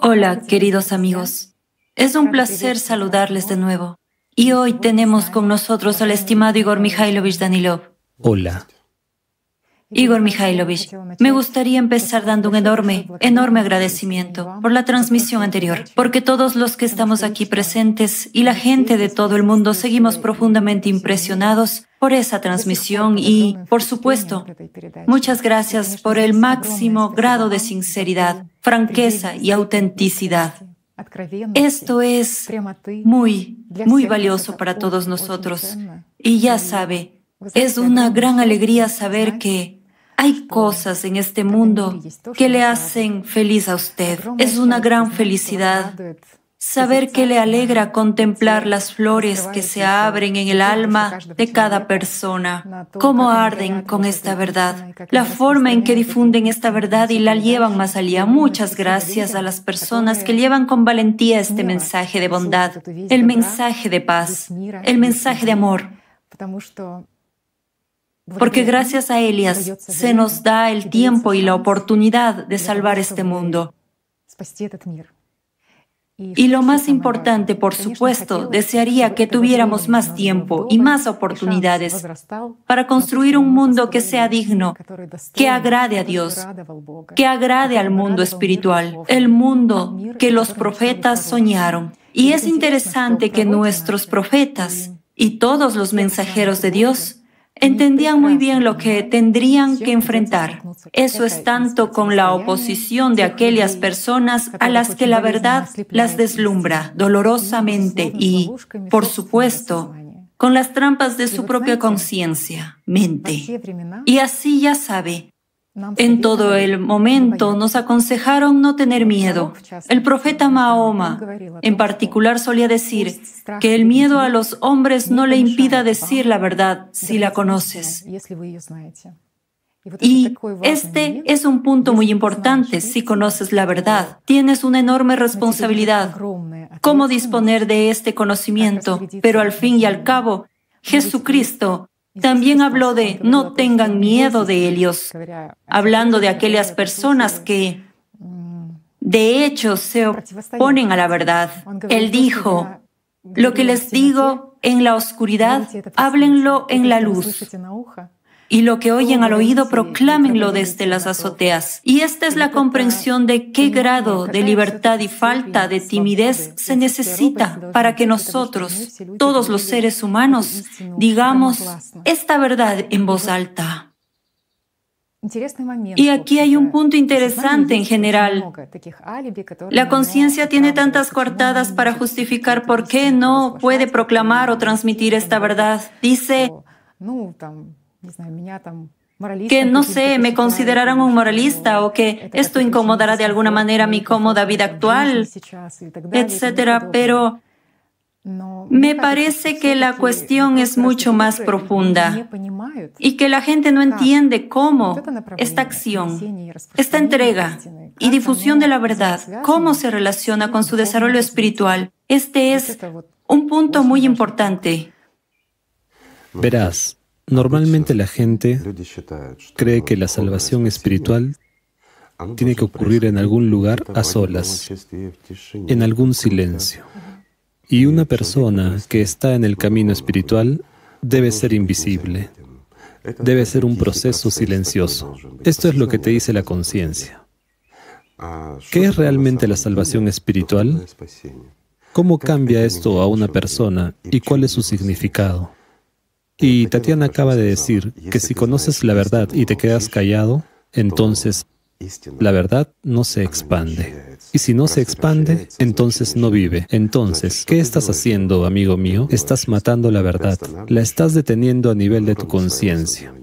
Hola, queridos amigos. Es un placer saludarles de nuevo. Y hoy tenemos con nosotros al estimado Igor Mikhailovich Danilov. Hola. Igor Mikhailovich, me gustaría empezar dando un enorme agradecimiento por la transmisión anterior, porque todos los que estamos aquí presentes y la gente de todo el mundo seguimos profundamente impresionados por esa transmisión y, por supuesto, muchas gracias por el máximo grado de sinceridad, franqueza y autenticidad. Esto es muy valioso para todos nosotros. Y ya sabe, es una gran alegría saber que hay cosas en este mundo que le hacen feliz a usted. Es una gran felicidad saber que le alegra contemplar las flores que se abren en el alma de cada persona, cómo arden con esta verdad, la forma en que difunden esta verdad y la llevan más allá. Muchas gracias a las personas que llevan con valentía este mensaje de bondad, el mensaje de paz, el mensaje de amor. Porque gracias a ellas se nos da el tiempo y la oportunidad de salvar este mundo. Y lo más importante, por supuesto, desearía que tuviéramos más tiempo y más oportunidades para construir un mundo que sea digno, que agrade a Dios, que agrade al mundo espiritual, el mundo que los profetas soñaron. Y es interesante que nuestros profetas y todos los mensajeros de Dios entendían muy bien lo que tendrían que enfrentar. Eso es tanto con la oposición de aquellas personas a las que la verdad las deslumbra dolorosamente y, por supuesto, con las trampas de su propia conciencia, mente. Y así ya sabe, en todo el momento nos aconsejaron no tener miedo. El profeta Mahoma, en particular, solía decir que el miedo a los hombres no le impida decir la verdad si la conoces. Y este es un punto muy importante. Si conoces la verdad, tienes una enorme responsabilidad. ¿Cómo disponer de este conocimiento? Pero al fin y al cabo, Jesucristo también habló de no tengan miedo de ellos, hablando de aquellas personas que, de hecho, se oponen a la verdad. Él dijo, lo que les digo en la oscuridad, háblenlo en la luz. Y lo que oyen al oído, proclámenlo desde las azoteas. Y esta es la comprensión de qué grado de libertad y falta de timidez se necesita para que nosotros, todos los seres humanos, digamos esta verdad en voz alta. Y aquí hay un punto interesante en general. La conciencia tiene tantas coartadas para justificar por qué no puede proclamar o transmitir esta verdad. Dice que, no sé, me considerarán un moralista o que esto incomodará de alguna manera mi cómoda vida actual, etcétera. Pero me parece que la cuestión es mucho más profunda y que la gente no entiende cómo esta acción, esta entrega y difusión de la verdad, cómo se relaciona con su desarrollo espiritual. Este es un punto muy importante. Verás, normalmente la gente cree que la salvación espiritual tiene que ocurrir en algún lugar a solas, en algún silencio. Y una persona que está en el camino espiritual debe ser invisible, debe ser un proceso silencioso. Esto es lo que te dice la conciencia. ¿Qué es realmente la salvación espiritual? ¿Cómo cambia esto a una persona y cuál es su significado? Y Tatiana acaba de decir que si conoces la verdad y te quedas callado, entonces la verdad no se expande. Y si no se expande, entonces no vive. Entonces, ¿qué estás haciendo, amigo mío? Estás matando la verdad. La estás deteniendo a nivel de tu conciencia.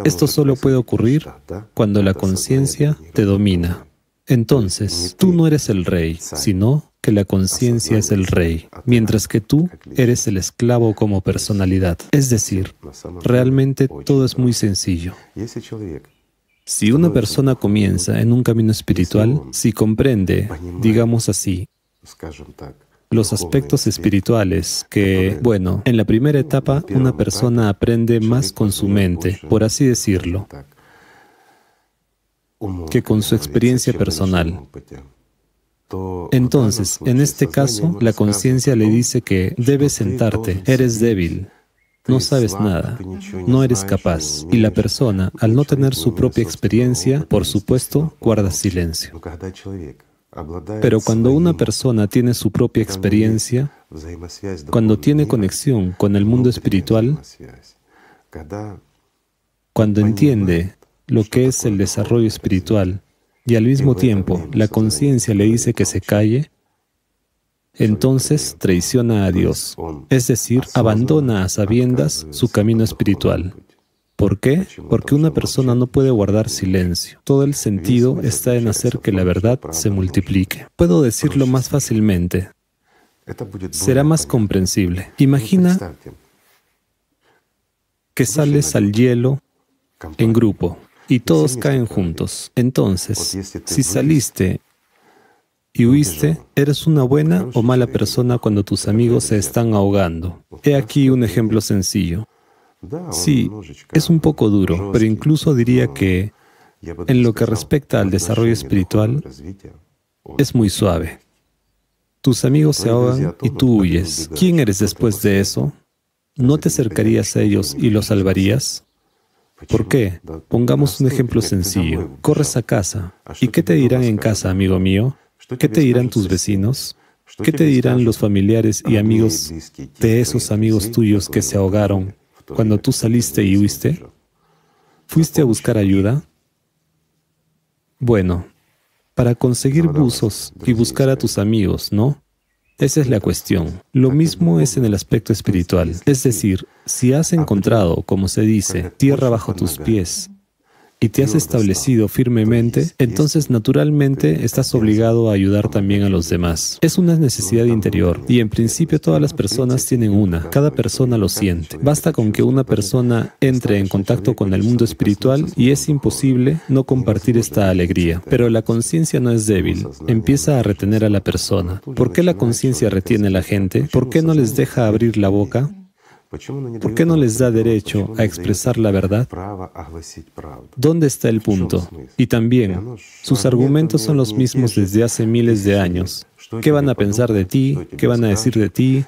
Esto solo puede ocurrir cuando la conciencia te domina. Entonces, tú no eres el rey, sino que la conciencia es el rey, mientras que tú eres el esclavo como personalidad. Es decir, realmente todo es muy sencillo. Si una persona comienza en un camino espiritual, si comprende, digamos así, los aspectos espirituales que, bueno, en la primera etapa una persona aprende más con su mente, por así decirlo, que con su experiencia personal. Entonces, en este caso, la conciencia le dice que debes sentarte, eres débil, no sabes nada, no eres capaz. Y la persona, al no tener su propia experiencia, por supuesto, guarda silencio. Pero cuando una persona tiene su propia experiencia, cuando tiene conexión con el mundo espiritual, cuando entiende lo que es el desarrollo espiritual y al mismo tiempo la conciencia le dice que se calle, entonces traiciona a Dios, es decir, abandona a sabiendas su camino espiritual. ¿Por qué? Porque una persona no puede guardar silencio. Todo el sentido está en hacer que la verdad se multiplique. Puedo decirlo más fácilmente. Será más comprensible. Imagina que sales al hielo en grupo y todos caen juntos. Entonces, si saliste y huiste, ¿eres una buena o mala persona cuando tus amigos se están ahogando? He aquí un ejemplo sencillo. Sí, es un poco duro, pero incluso diría que, en lo que respecta al desarrollo espiritual, es muy suave. Tus amigos se ahogan y tú huyes. ¿Quién eres después de eso? ¿No te acercarías a ellos y los salvarías? ¿Por qué? Pongamos un ejemplo sencillo. Corres a casa. ¿Y qué te dirán en casa, amigo mío? ¿Qué te dirán tus vecinos? ¿Qué te dirán los familiares y amigos de esos amigos tuyos que se ahogaron cuando tú saliste y huiste? ¿Fuiste a buscar ayuda? Bueno, para conseguir buzos y buscar a tus amigos, ¿no? Esa es la cuestión. Lo mismo es en el aspecto espiritual. Es decir, si has encontrado, como se dice, tierra bajo tus pies, y te has establecido firmemente, entonces naturalmente estás obligado a ayudar también a los demás. Es una necesidad interior y en principio todas las personas tienen una. Cada persona lo siente. Basta con que una persona entre en contacto con el mundo espiritual y es imposible no compartir esta alegría. Pero la conciencia no es débil. Empieza a retener a la persona. ¿Por qué la conciencia retiene a la gente? ¿Por qué no les deja abrir la boca? ¿Por qué no les da derecho a expresar la verdad? ¿Dónde está el punto? Y también, sus argumentos son los mismos desde hace miles de años. ¿Qué van a pensar de ti? ¿Qué van a decir de ti?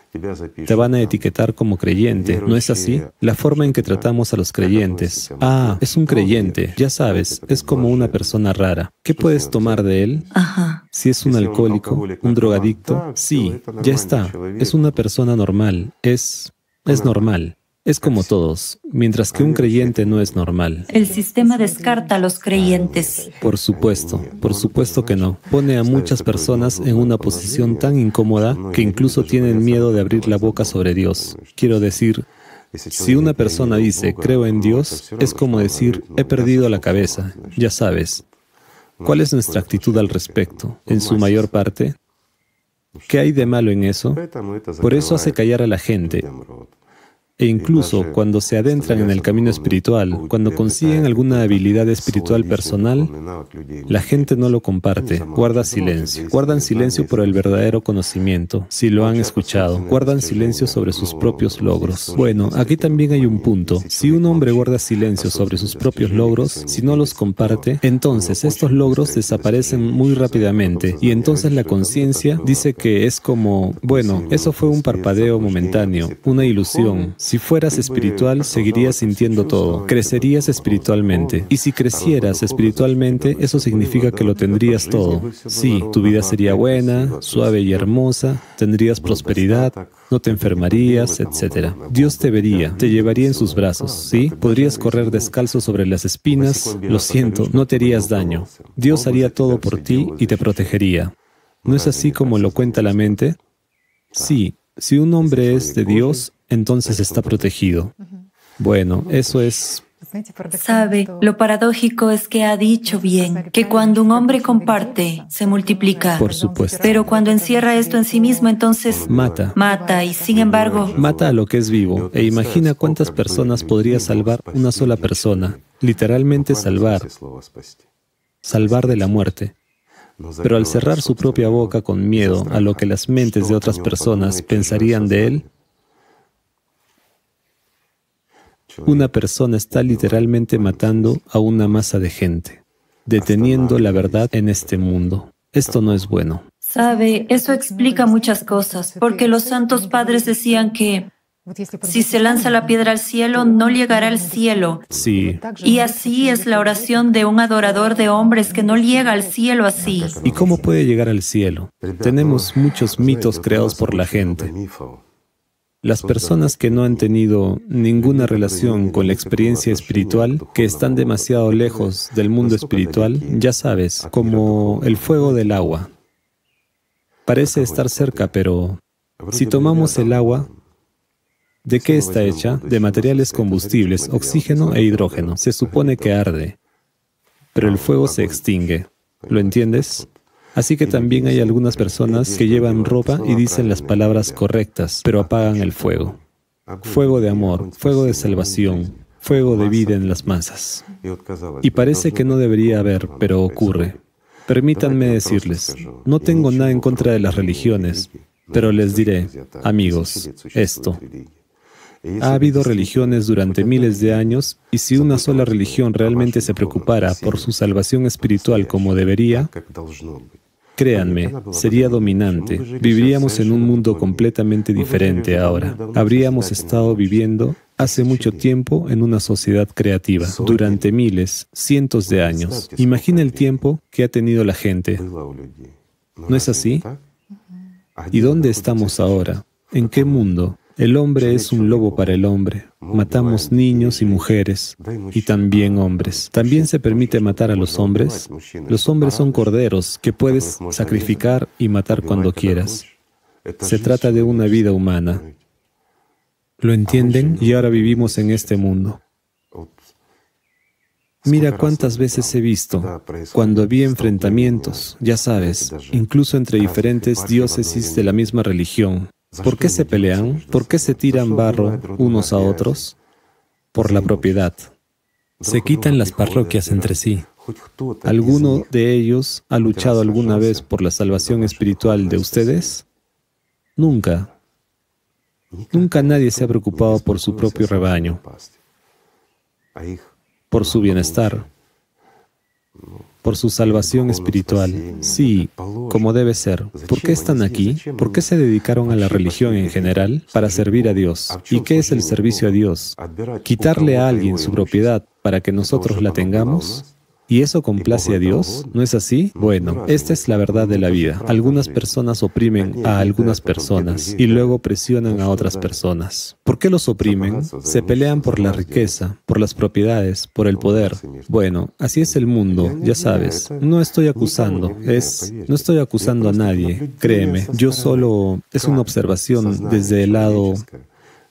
Te van a etiquetar como creyente, ¿no es así? La forma en que tratamos a los creyentes. Ah, es un creyente, ya sabes, es como una persona rara. ¿Qué puedes tomar de él? Si es un alcohólico, un drogadicto, sí, ya está. Es una persona normal, es normal. Es como todos, mientras que un creyente no es normal. El sistema descarta a los creyentes. Por supuesto que no. Pone a muchas personas en una posición tan incómoda que incluso tienen miedo de abrir la boca sobre Dios. Quiero decir, si una persona dice, creo en Dios, es como decir, he perdido la cabeza, ya sabes. ¿Cuál es nuestra actitud al respecto? En su mayor parte, ¿qué hay de malo en eso? Por eso hace callar a la gente. E incluso cuando se adentran en el camino espiritual, cuando consiguen alguna habilidad espiritual personal, la gente no lo comparte, guarda silencio. Guardan silencio por el verdadero conocimiento, si lo han escuchado. Guardan silencio sobre sus propios logros. Bueno, aquí también hay un punto. Si un hombre guarda silencio sobre sus propios logros, si no los comparte, entonces estos logros desaparecen muy rápidamente. Y entonces la conciencia dice que es como, bueno, eso fue un parpadeo momentáneo, una ilusión. Si fueras espiritual, seguirías sintiendo todo. Crecerías espiritualmente. Y si crecieras espiritualmente, eso significa que lo tendrías todo. Sí, tu vida sería buena, suave y hermosa, tendrías prosperidad, no te enfermarías, etc. Dios te vería, te llevaría en sus brazos, ¿sí? Podrías correr descalzo sobre las espinas, lo siento, no te harías daño. Dios haría todo por ti y te protegería. ¿No es así como lo cuenta la mente? Sí, si un hombre es de Dios, entonces está protegido. Bueno, eso es... Sabe, lo paradójico es que ha dicho bien que cuando un hombre comparte, se multiplica. Por supuesto. Pero cuando encierra esto en sí mismo, entonces mata y sin embargo... Mata a lo que es vivo. E imagina cuántas personas podría salvar una sola persona. Literalmente salvar. Salvar de la muerte. Pero al cerrar su propia boca con miedo a lo que las mentes de otras personas pensarían de él, una persona está literalmente matando a una masa de gente, deteniendo la verdad en este mundo. Esto no es bueno. Sabe, eso explica muchas cosas, porque los santos padres decían que si se lanza la piedra al cielo, no llegará al cielo. Sí. Y así es la oración de un adorador de hombres que no llega al cielo así. ¿Y cómo puede llegar al cielo? Tenemos muchos mitos creados por la gente. Las personas que no han tenido ninguna relación con la experiencia espiritual, que están demasiado lejos del mundo espiritual, ya sabes, como el fuego del agua. Parece estar cerca, pero si tomamos el agua, ¿de qué está hecha? De materiales combustibles, oxígeno e hidrógeno. Se supone que arde, pero el fuego se extingue. ¿Lo entiendes? Así que también hay algunas personas que llevan ropa y dicen las palabras correctas, pero apagan el fuego. Fuego de amor, fuego de salvación, fuego de vida en las masas. Y parece que no debería haber, pero ocurre. Permítanme decirles, no tengo nada en contra de las religiones, pero les diré, amigos, esto. Ha habido religiones durante miles de años, y si una sola religión realmente se preocupara por su salvación espiritual como debería, créanme, sería dominante. Viviríamos en un mundo completamente diferente ahora. Habríamos estado viviendo hace mucho tiempo en una sociedad creativa, durante miles, cientos de años. Imagina el tiempo que ha tenido la gente. ¿No es así? ¿Y dónde estamos ahora? ¿En qué mundo? El hombre es un lobo para el hombre. Matamos niños y mujeres, y también hombres. ¿También se permite matar a los hombres? Los hombres son corderos que puedes sacrificar y matar cuando quieras. Se trata de una vida humana. ¿Lo entienden? Y ahora vivimos en este mundo. Mira cuántas veces he visto, cuando había enfrentamientos, ya sabes, incluso entre diferentes diócesis de la misma religión. ¿Por qué se pelean? ¿Por qué se tiran barro unos a otros? Por la propiedad. Se quitan las parroquias entre sí. ¿Alguno de ellos ha luchado alguna vez por la salvación espiritual de ustedes? Nunca. Nunca nadie se ha preocupado por su propio rebaño, por su bienestar, por su salvación espiritual. Sí, como debe ser. ¿Por qué están aquí? ¿Por qué se dedicaron a la religión en general? Para servir a Dios. ¿Y qué es el servicio a Dios? ¿Quitarle a alguien su propiedad para que nosotros la tengamos? ¿Y eso complace a Dios? ¿No es así? Bueno, esta es la verdad de la vida. Algunas personas oprimen a algunas personas y luego presionan a otras personas. ¿Por qué los oprimen? Se pelean por la riqueza, por las propiedades, por el poder. Bueno, así es el mundo, ya sabes. No estoy acusando a nadie, créeme. Yo solo es una observación desde el lado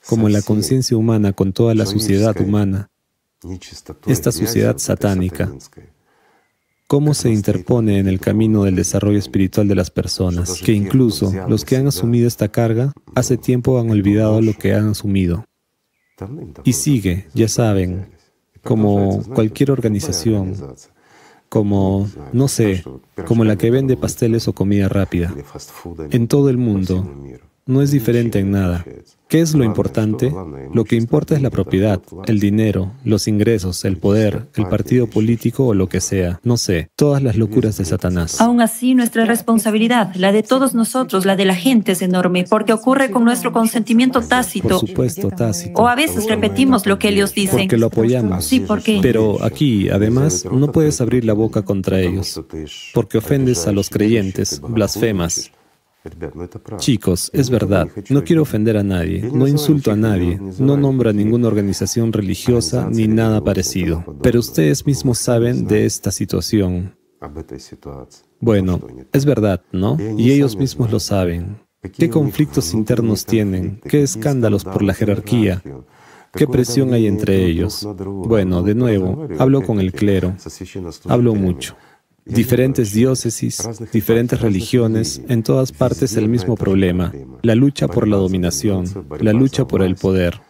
como la conciencia humana con toda la suciedad humana. Esta suciedad satánica, ¿cómo se interpone en el camino del desarrollo espiritual de las personas? Que incluso los que han asumido esta carga, hace tiempo han olvidado lo que han asumido. Y sigue, ya saben, como cualquier organización, como, no sé, como la que vende pasteles o comida rápida. En todo el mundo, no es diferente en nada. ¿Qué es lo importante? Lo que importa es la propiedad, el dinero, los ingresos, el poder, el partido político o lo que sea. No sé, todas las locuras de Satanás. Aún así, nuestra responsabilidad, la de todos nosotros, la de la gente, es enorme, porque ocurre con nuestro consentimiento tácito. Por supuesto, tácito. O a veces repetimos lo que ellos dicen. Porque lo apoyamos. Sí, porque... Pero aquí, además, no puedes abrir la boca contra ellos, porque ofendes a los creyentes, blasfemas. Chicos, es verdad, no quiero ofender a nadie, no insulto a nadie, no nombro a ninguna organización religiosa ni nada parecido, pero ustedes mismos saben de esta situación. Bueno, es verdad, ¿no? Y ellos mismos lo saben. ¿Qué conflictos internos tienen? ¿Qué escándalos por la jerarquía? ¿Qué presión hay entre ellos? Bueno, de nuevo, hablo con el clero, hablo mucho. Diferentes diócesis, diferentes religiones, en todas partes el mismo problema, la lucha por la dominación, la lucha por el poder.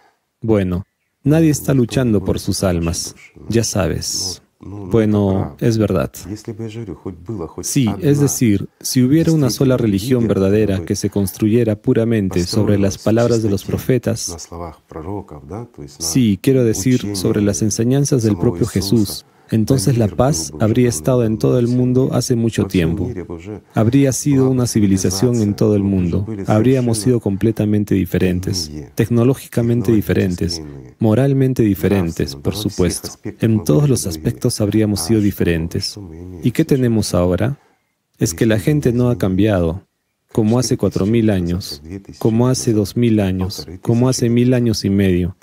Bueno, nadie está luchando por sus almas, ya sabes. Bueno, es verdad. Sí, es decir, si hubiera una sola religión verdadera que se construyera puramente sobre las palabras de los profetas, sí, quiero decir, sobre las enseñanzas del propio Jesús, entonces la paz habría estado en todo el mundo hace mucho tiempo. Habría sido una civilización en todo el mundo. Habríamos sido completamente diferentes, tecnológicamente diferentes, moralmente diferentes, por supuesto. En todos los aspectos habríamos sido diferentes. ¿Y qué tenemos ahora? Es que la gente no ha cambiado, como hace 4000 años, como hace 2000 años, como hace 1000 años y medio,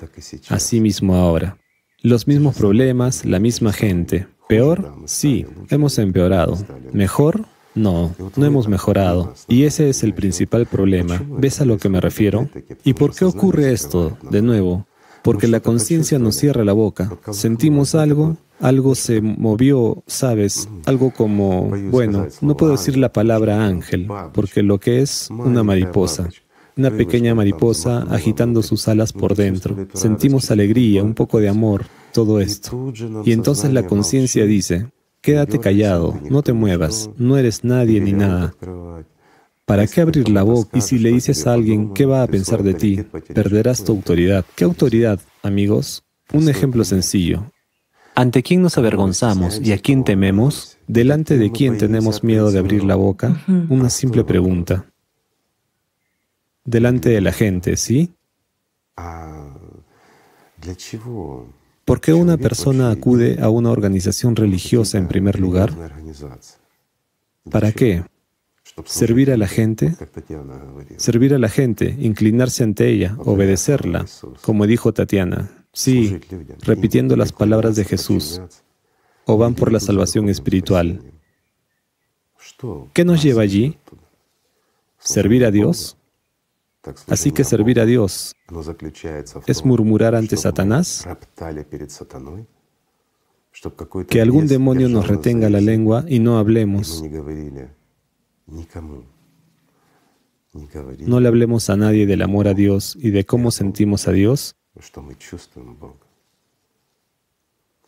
así mismo ahora. Los mismos problemas, la misma gente. ¿Peor? Sí, hemos empeorado. ¿Mejor? No, no hemos mejorado. Y ese es el principal problema. ¿Ves a lo que me refiero? ¿Y por qué ocurre esto? De nuevo, porque la conciencia nos cierra la boca. Sentimos algo, algo se movió, ¿sabes? Algo como, bueno, no puedo decir la palabra ángel, porque lo que es una mariposa. Una pequeña mariposa agitando sus alas por dentro. Sentimos alegría, un poco de amor, todo esto. Y entonces la conciencia dice, quédate callado, no te muevas, no eres nadie ni nada. ¿Para qué abrir la boca? Y si le dices a alguien, ¿qué va a pensar de ti? Perderás tu autoridad. ¿Qué autoridad, amigos? Un ejemplo sencillo. ¿Ante quién nos avergonzamos y a quién tememos? ¿Delante de quién tenemos miedo de abrir la boca? Una simple pregunta. Delante de la gente, ¿sí? ¿Por qué una persona acude a una organización religiosa en primer lugar? ¿Para qué? ¿Servir a la gente? Servir a la gente, inclinarse ante ella, obedecerla, como dijo Tatiana. Sí, repitiendo las palabras de Jesús. O van por la salvación espiritual. ¿Qué nos lleva allí? ¿Servir a Dios? Así que servir a Dios es murmurar ante Satanás, que algún demonio nos retenga la lengua y no hablemos. No le hablemos a nadie del amor a Dios y de cómo sentimos a Dios.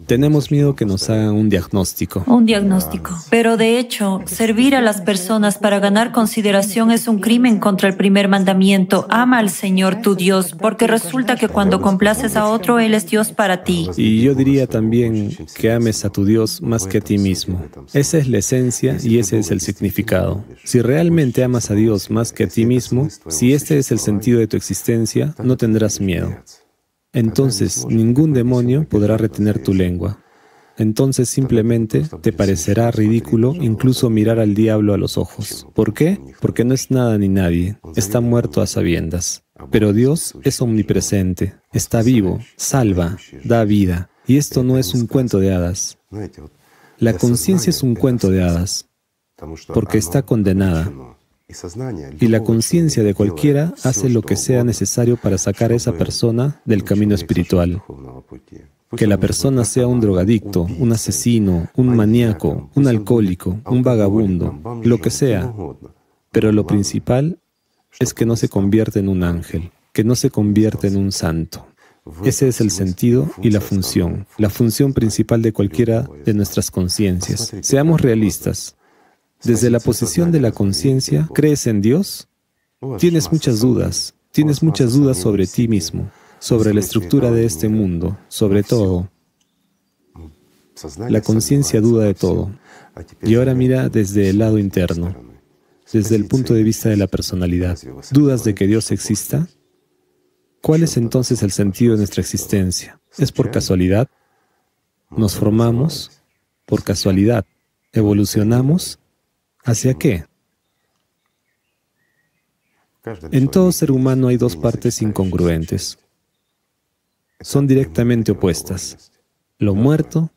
Tenemos miedo que nos hagan un diagnóstico. Un diagnóstico. Pero de hecho, servir a las personas para ganar consideración es un crimen contra el primer mandamiento. Ama al Señor tu Dios, porque resulta que cuando complaces a otro, Él es Dios para ti. Y yo diría también que ames a tu Dios más que a ti mismo. Esa es la esencia y ese es el significado. Si realmente amas a Dios más que a ti mismo, si este es el sentido de tu existencia, no tendrás miedo. Entonces, ningún demonio podrá retener tu lengua. Entonces, simplemente te parecerá ridículo incluso mirar al diablo a los ojos. ¿Por qué? Porque no es nada ni nadie. Está muerto a sabiendas. Pero Dios es omnipresente, está vivo, salva, da vida. Y esto no es un cuento de hadas. La conciencia es un cuento de hadas, porque está condenada. Y la conciencia de cualquiera hace lo que sea necesario para sacar a esa persona del camino espiritual. Que la persona sea un drogadicto, un asesino, un maníaco, un alcohólico, un vagabundo, lo que sea. Pero lo principal es que no se convierte en un ángel, que no se convierte en un santo. Ese es el sentido y la función principal de cualquiera de nuestras conciencias. Seamos realistas. Desde la posición de la conciencia, ¿crees en Dios? Tienes muchas dudas sobre ti mismo, sobre la estructura de este mundo, sobre todo. La conciencia duda de todo. Y ahora mira desde el lado interno, desde el punto de vista de la personalidad. ¿Dudas de que Dios exista? ¿Cuál es entonces el sentido de nuestra existencia? ¿Es por casualidad? ¿Nos formamos? ¿Por casualidad? ¿Evolucionamos? ¿Hacia qué? En todo ser humano hay dos partes incongruentes. Son directamente opuestas. Lo muerto,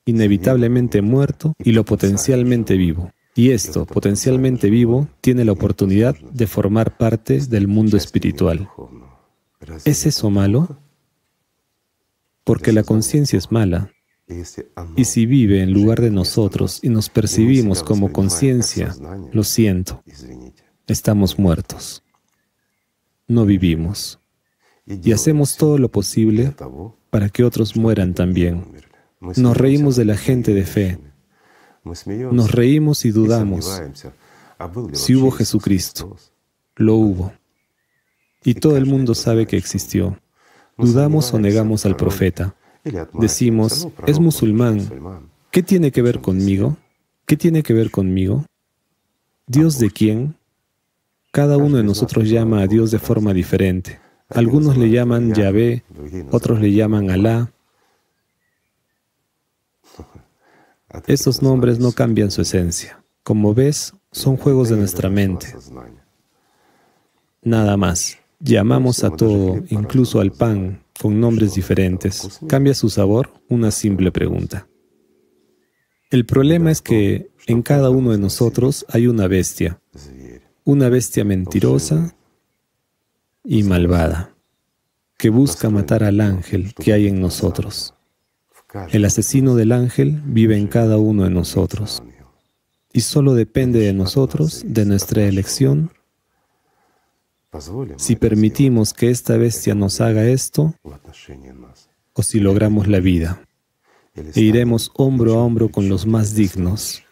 inevitablemente muerto, y lo potencialmente vivo. Y esto, potencialmente vivo, tiene la oportunidad de formar parte del mundo espiritual. ¿Es eso malo? Porque la conciencia es mala. Y si vive en lugar de nosotros y nos percibimos como conciencia, lo siento, estamos muertos. No vivimos. Y hacemos todo lo posible para que otros mueran también. Nos reímos de la gente de fe. Nos reímos y dudamos. Si hubo Jesucristo, lo hubo. Y todo el mundo sabe que existió. Dudamos o negamos al profeta. Decimos, es musulmán. ¿Qué tiene que ver conmigo? ¿Qué tiene que ver conmigo? ¿Dios de quién? Cada uno de nosotros llama a Dios de forma diferente. Algunos le llaman Yahvé, otros le llaman Alá. Esos nombres no cambian su esencia. Como ves, son juegos de nuestra mente. Nada más. Llamamos a todo, incluso al pan, con nombres diferentes. ¿Cambia su sabor? Una simple pregunta. El problema es que en cada uno de nosotros hay una bestia mentirosa y malvada, que busca matar al ángel que hay en nosotros. El asesino del ángel vive en cada uno de nosotros, y solo depende de nosotros, de nuestra elección, si permitimos que esta bestia nos haga esto, o si logramos la vida, e iremos hombro a hombro con los más dignos.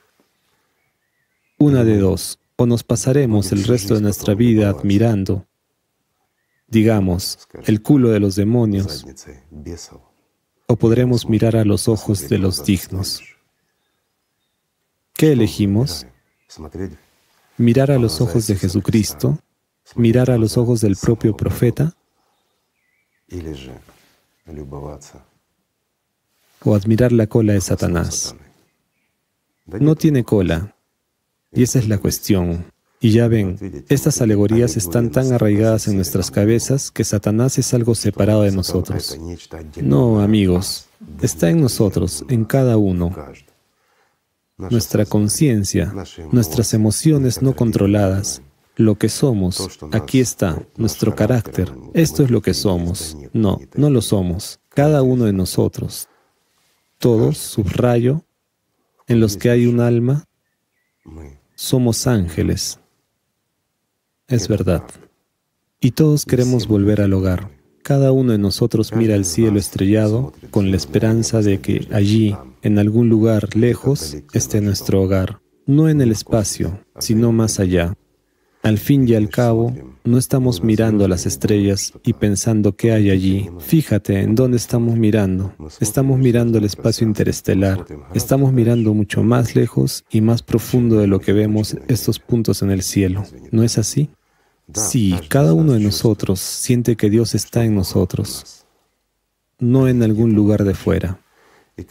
Una de dos, o nos pasaremos el resto de nuestra vida admirando, digamos, el culo de los demonios, o podremos mirar a los ojos de los dignos. ¿Qué elegimos? ¿Mirar a los ojos de Jesucristo? ¿Mirar a los ojos del propio profeta? ¿O admirar la cola de Satanás? No tiene cola, y esa es la cuestión. Y ya ven, estas alegorías están tan arraigadas en nuestras cabezas que Satanás es algo separado de nosotros. No, amigos, está en nosotros, en cada uno. Nuestra conciencia, nuestras emociones no controladas, lo que somos, aquí está, nuestro carácter. Esto es lo que somos. No, no lo somos. Cada uno de nosotros. Todos, subrayo, en los que hay un alma, somos ángeles. Es verdad. Y todos queremos volver al hogar. Cada uno de nosotros mira el cielo estrellado con la esperanza de que allí, en algún lugar lejos, esté nuestro hogar. No en el espacio, sino más allá. Al fin y al cabo, no estamos mirando a las estrellas y pensando qué hay allí. Fíjate en dónde estamos mirando. Estamos mirando el espacio interestelar. Estamos mirando mucho más lejos y más profundo de lo que vemos estos puntos en el cielo. ¿No es así? Sí, cada uno de nosotros siente que Dios está en nosotros, no en algún lugar de fuera.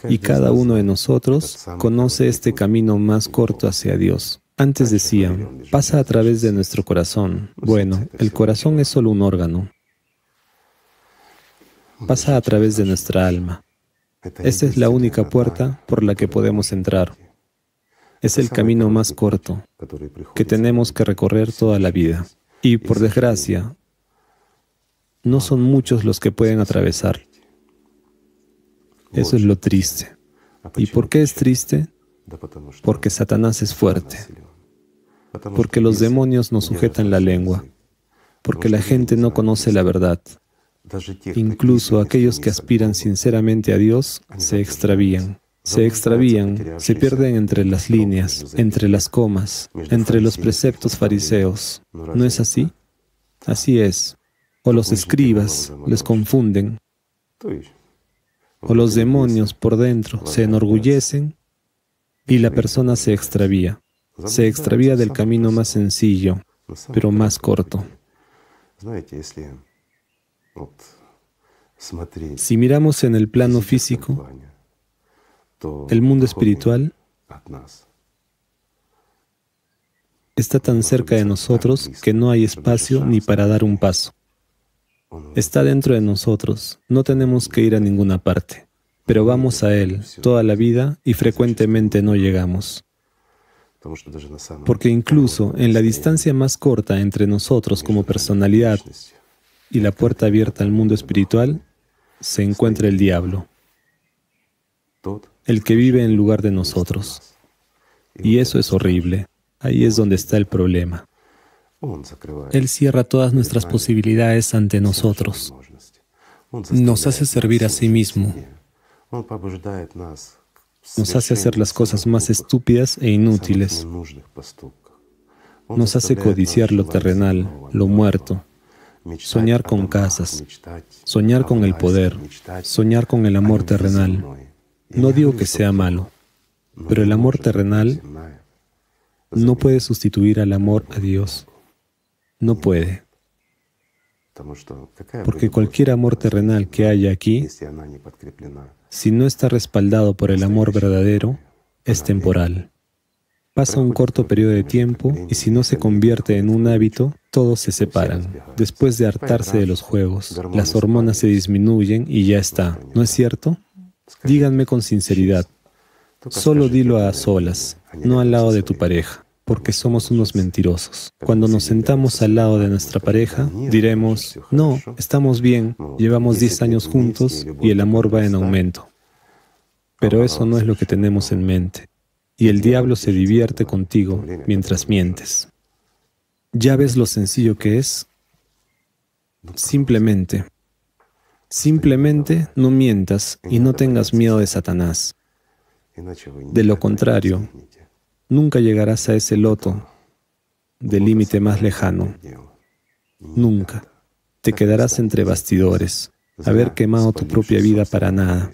Y cada uno de nosotros conoce este camino más corto hacia Dios. Antes decían, pasa a través de nuestro corazón. Bueno, el corazón es solo un órgano. Pasa a través de nuestra alma. Esa es la única puerta por la que podemos entrar. Es el camino más corto que tenemos que recorrer toda la vida. Y, por desgracia, no son muchos los que pueden atravesar. Eso es lo triste. ¿Y por qué es triste? Porque Satanás es fuerte. Porque los demonios nos sujetan la lengua. Porque la gente no conoce la verdad. Incluso aquellos que aspiran sinceramente a Dios se extravían. Se pierden entre las líneas, entre las comas, entre los preceptos fariseos. ¿No es así? Así es. O los escribas les confunden, o los demonios por dentro se enorgullecen y la persona se extravía. Se extravía del camino más sencillo, pero más corto. Si miramos en el plano físico, el mundo espiritual está tan cerca de nosotros que no hay espacio ni para dar un paso. Está dentro de nosotros, no tenemos que ir a ninguna parte, pero vamos a Él toda la vida y frecuentemente no llegamos. Porque incluso en la distancia más corta entre nosotros como personalidad y la puerta abierta al mundo espiritual, se encuentra el diablo, el que vive en lugar de nosotros. Y eso es horrible. Ahí es donde está el problema. Él cierra todas nuestras posibilidades ante nosotros. Nos hace servir a sí mismo. Nos hace hacer las cosas más estúpidas e inútiles. Nos hace codiciar lo terrenal, lo muerto. soñar con casas, soñar con el poder, soñar con el amor terrenal. No digo que sea malo, pero el amor terrenal no puede sustituir al amor a Dios. No puede. Porque cualquier amor terrenal que haya aquí, si no está respaldado por el amor verdadero, es temporal. Pasa un corto periodo de tiempo y si no se convierte en un hábito, todos se separan. Después de hartarse de los juegos, las hormonas se disminuyen y ya está. ¿No es cierto? Díganme con sinceridad. Solo dilo a solas, no al lado de tu pareja, porque somos unos mentirosos. Cuando nos sentamos al lado de nuestra pareja, diremos, no, estamos bien, llevamos 10 años juntos y el amor va en aumento. Pero eso no es lo que tenemos en mente. Y el diablo se divierte contigo mientras mientes. ¿Ya ves lo sencillo que es? Simplemente no mientas y no tengas miedo de Satanás. De lo contrario, nunca llegarás a ese loto del límite más lejano. Nunca. Te quedarás entre bastidores, haber quemado tu propia vida para nada,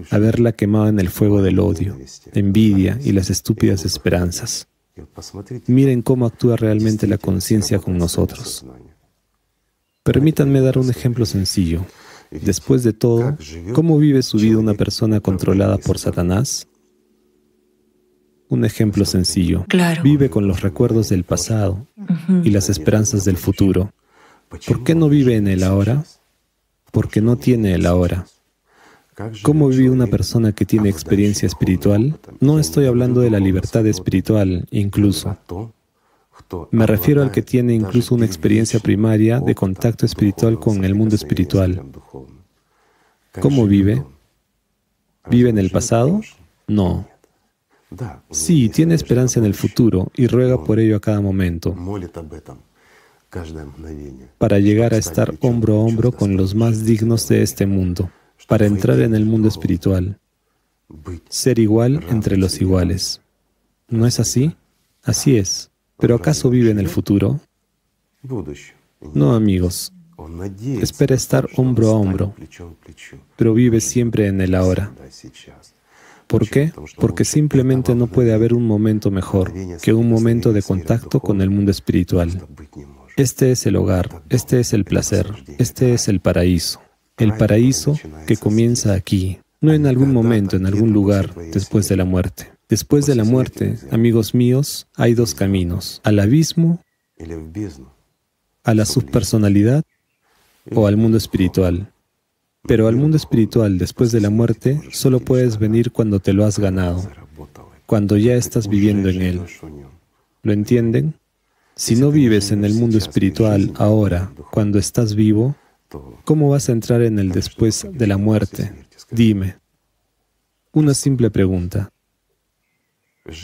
haberla quemado en el fuego del odio, envidia y las estúpidas esperanzas. Miren cómo actúa realmente la conciencia con nosotros. Permítanme dar un ejemplo sencillo. Después de todo, ¿cómo vive su vida una persona controlada por Satanás? Un ejemplo sencillo. Claro. Vive con los recuerdos del pasado y las esperanzas del futuro. ¿Por qué no vive en el ahora? Porque no tiene el ahora. ¿Cómo vive una persona que tiene experiencia espiritual? No estoy hablando de la libertad espiritual, incluso. Me refiero al que tiene incluso una experiencia primaria de contacto espiritual con el mundo espiritual. ¿Cómo vive? ¿Vive en el pasado? No. Sí, tiene esperanza en el futuro y ruega por ello a cada momento, para llegar a estar hombro a hombro con los más dignos de este mundo, para entrar en el mundo espiritual, ser igual entre los iguales. ¿No es así? Así es. ¿Pero acaso vive en el futuro? No, amigos. Espera estar hombro a hombro, pero vive siempre en el ahora. ¿Por qué? Porque simplemente no puede haber un momento mejor que un momento de contacto con el mundo espiritual. Este es el hogar, este es el placer, este es el paraíso. El paraíso que comienza aquí, no en algún momento, en algún lugar, después de la muerte. Después de la muerte, amigos míos, hay dos caminos: al abismo, a la subpersonalidad o al mundo espiritual. Pero al mundo espiritual, después de la muerte, solo puedes venir cuando te lo has ganado, cuando ya estás viviendo en él. ¿Lo entienden? Si no vives en el mundo espiritual ahora, cuando estás vivo, ¿cómo vas a entrar en el después de la muerte? Dime. Una simple pregunta.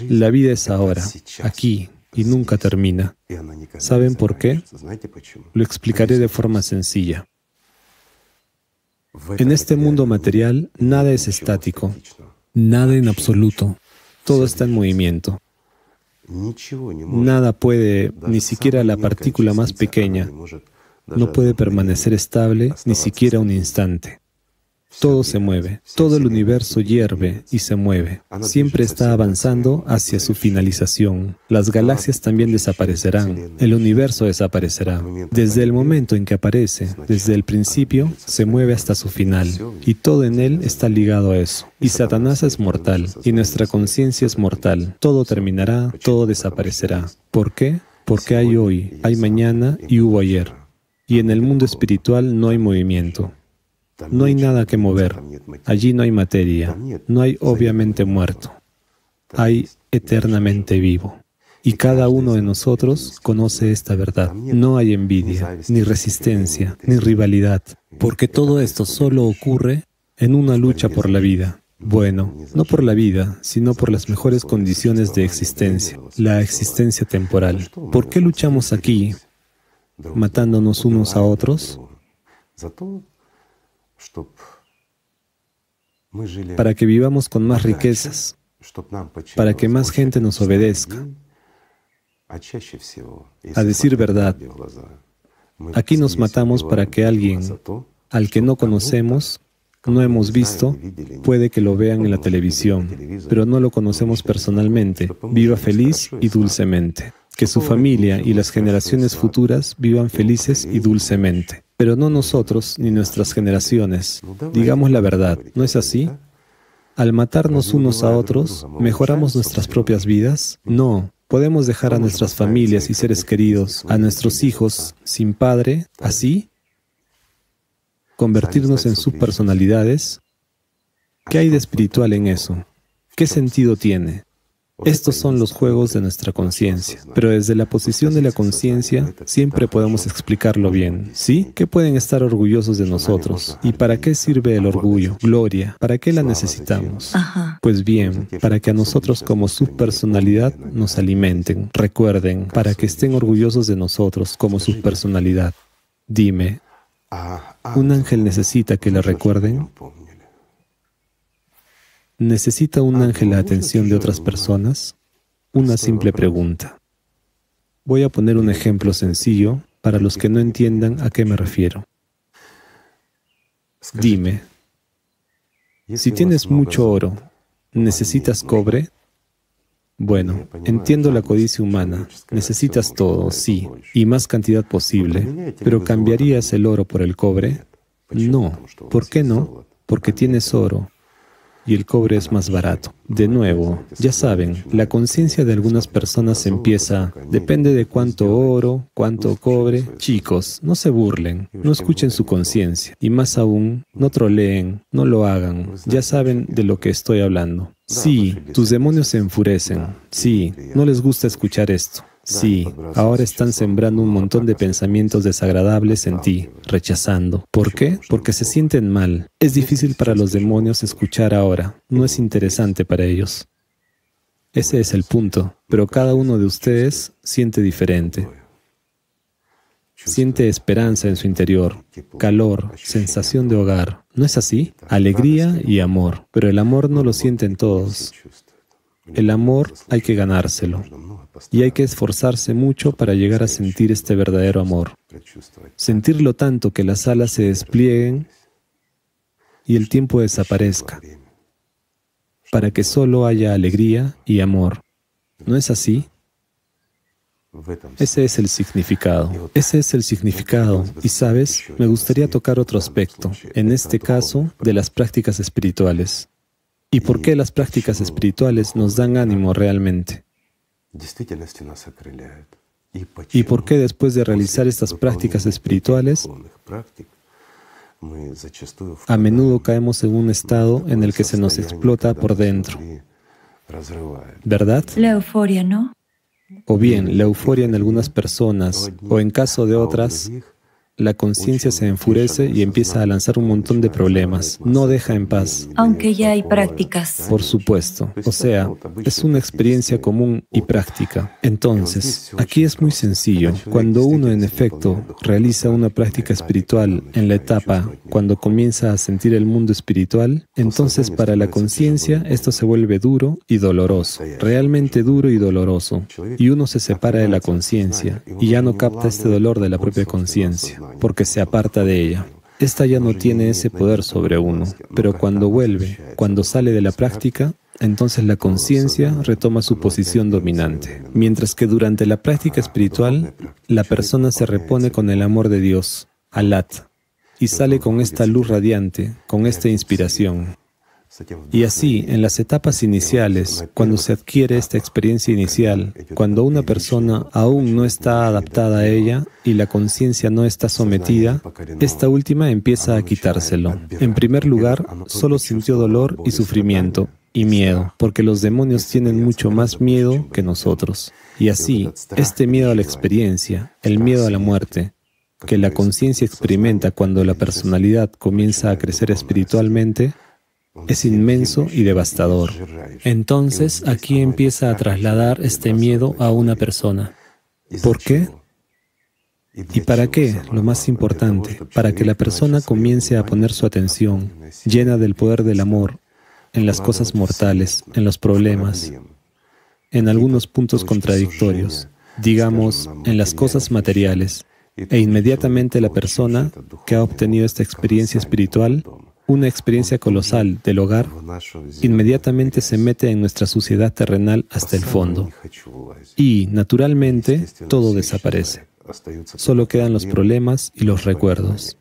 La vida es ahora, aquí, y nunca termina. ¿Saben por qué? Lo explicaré de forma sencilla. En este mundo material, nada es estático, nada en absoluto. Todo está en movimiento. Nada puede, ni siquiera la partícula más pequeña, no puede permanecer estable ni siquiera un instante. Todo se mueve, todo el universo hierve y se mueve. Siempre está avanzando hacia su finalización. Las galaxias también desaparecerán, el universo desaparecerá. Desde el momento en que aparece, desde el principio, se mueve hasta su final. Y todo en él está ligado a eso. Y Satanás es mortal, y nuestra conciencia es mortal. Todo terminará, todo desaparecerá. ¿Por qué? Porque hay hoy, hay mañana y hubo ayer. Y en el mundo espiritual no hay movimiento. No hay nada que mover. Allí no hay materia. No hay obviamente muerto. Hay eternamente vivo. Y cada uno de nosotros conoce esta verdad. No hay envidia, ni resistencia, ni rivalidad, porque todo esto solo ocurre en una lucha por la vida. Bueno, no por la vida, sino por las mejores condiciones de existencia, la existencia temporal. ¿Por qué luchamos aquí, matándonos unos a otros? Para que vivamos con más riquezas, para que más gente nos obedezca. A decir verdad, Aquí nos matamos para que alguien al que no conocemos, no hemos visto, puede que lo vean en la televisión, pero no lo conocemos personalmente, viva feliz y dulcemente. Que su familia y las generaciones futuras vivan felices y dulcemente. Pero no nosotros ni nuestras generaciones. Digamos la verdad, ¿no es así? Al matarnos unos a otros, ¿mejoramos nuestras propias vidas? No. ¿Podemos dejar a nuestras familias y seres queridos, a nuestros hijos, sin padre, así? ¿Convertirnos en subpersonalidades? ¿Qué hay de espiritual en eso? ¿Qué sentido tiene? Estos son los juegos de nuestra conciencia, pero desde la posición de la conciencia siempre podemos explicarlo bien, ¿sí? ¿Qué pueden estar orgullosos de nosotros? ¿Y para qué sirve el orgullo? Gloria, ¿para qué la necesitamos? Pues bien, para que a nosotros como subpersonalidad nos alimenten. Recuerden, para que estén orgullosos de nosotros como subpersonalidad. Dime, ¿un ángel necesita que le recuerden? ¿Necesita un ángel la atención de otras personas? Una simple pregunta. Voy a poner un ejemplo sencillo para los que no entiendan a qué me refiero. Dime, si tienes mucho oro, ¿necesitas cobre? Bueno, entiendo la codicia humana. Necesitas todo, sí, y más cantidad posible. ¿Pero cambiarías el oro por el cobre? No. ¿Por qué no? Porque tienes oro. Y el cobre es más barato. De nuevo, ya saben, la conciencia de algunas personas empieza, depende de cuánto oro, cuánto cobre. Chicos, no se burlen, no escuchen su conciencia. Y más aún, no troleen, no lo hagan. Ya saben de lo que estoy hablando. Sí, tus demonios se enfurecen. Sí, no les gusta escuchar esto. Sí, ahora están sembrando un montón de pensamientos desagradables en ti, rechazando. ¿Por qué? Porque se sienten mal. Es difícil para los demonios escuchar ahora. No es interesante para ellos. Ese es el punto. Pero cada uno de ustedes siente diferente. Siente esperanza en su interior, calor, sensación de hogar. ¿No es así? Alegría y amor. Pero el amor no lo sienten todos. El amor hay que ganárselo. Y hay que esforzarse mucho para llegar a sentir este verdadero amor. Sentirlo tanto que las alas se desplieguen y el tiempo desaparezca, para que solo haya alegría y amor. ¿No es así? Ese es el significado. Ese es el significado. Y sabes, me gustaría tocar otro aspecto, en este caso, de las prácticas espirituales. ¿Y por qué las prácticas espirituales nos dan ánimo realmente? ¿Y por qué después de realizar estas prácticas espirituales, a menudo caemos en un estado en el que se nos explota por dentro? ¿Verdad? La euforia, ¿no? O bien, la euforia en algunas personas, o en caso de otras, la conciencia se enfurece y empieza a lanzar un montón de problemas. No deja en paz. Aunque ya hay prácticas. Por supuesto. O sea, es una experiencia común y práctica. Entonces, aquí es muy sencillo. Cuando uno, en efecto, realiza una práctica espiritual en la etapa cuando comienza a sentir el mundo espiritual, entonces para la conciencia esto se vuelve duro y doloroso. Realmente duro y doloroso. Y uno se separa de la conciencia y ya no capta este dolor de la propia conciencia, porque se aparta de ella. Esta ya no tiene ese poder sobre uno, pero cuando vuelve, cuando sale de la práctica, entonces la conciencia retoma su posición dominante. Mientras que durante la práctica espiritual, la persona se repone con el amor de Dios, Alat, y sale con esta luz radiante, con esta inspiración. Y así, en las etapas iniciales, cuando se adquiere esta experiencia inicial, cuando una persona aún no está adaptada a ella y la conciencia no está sometida, esta última empieza a quitárselo. En primer lugar, solo sintió dolor y sufrimiento y miedo, porque los demonios tienen mucho más miedo que nosotros. Y así, este miedo a la experiencia, el miedo a la muerte, que la conciencia experimenta cuando la personalidad comienza a crecer espiritualmente, es inmenso y devastador. Entonces, aquí empieza a trasladar este miedo a una persona. ¿Por qué? ¿Y para qué? Lo más importante, para que la persona comience a poner su atención, llena del poder del amor, en las cosas mortales, en los problemas, en algunos puntos contradictorios, digamos, en las cosas materiales, E inmediatamente la persona que ha obtenido esta experiencia espiritual, una experiencia colosal del hogar, inmediatamente se mete en nuestra suciedad terrenal hasta el fondo. Y, naturalmente, todo desaparece. Solo quedan los problemas y los recuerdos.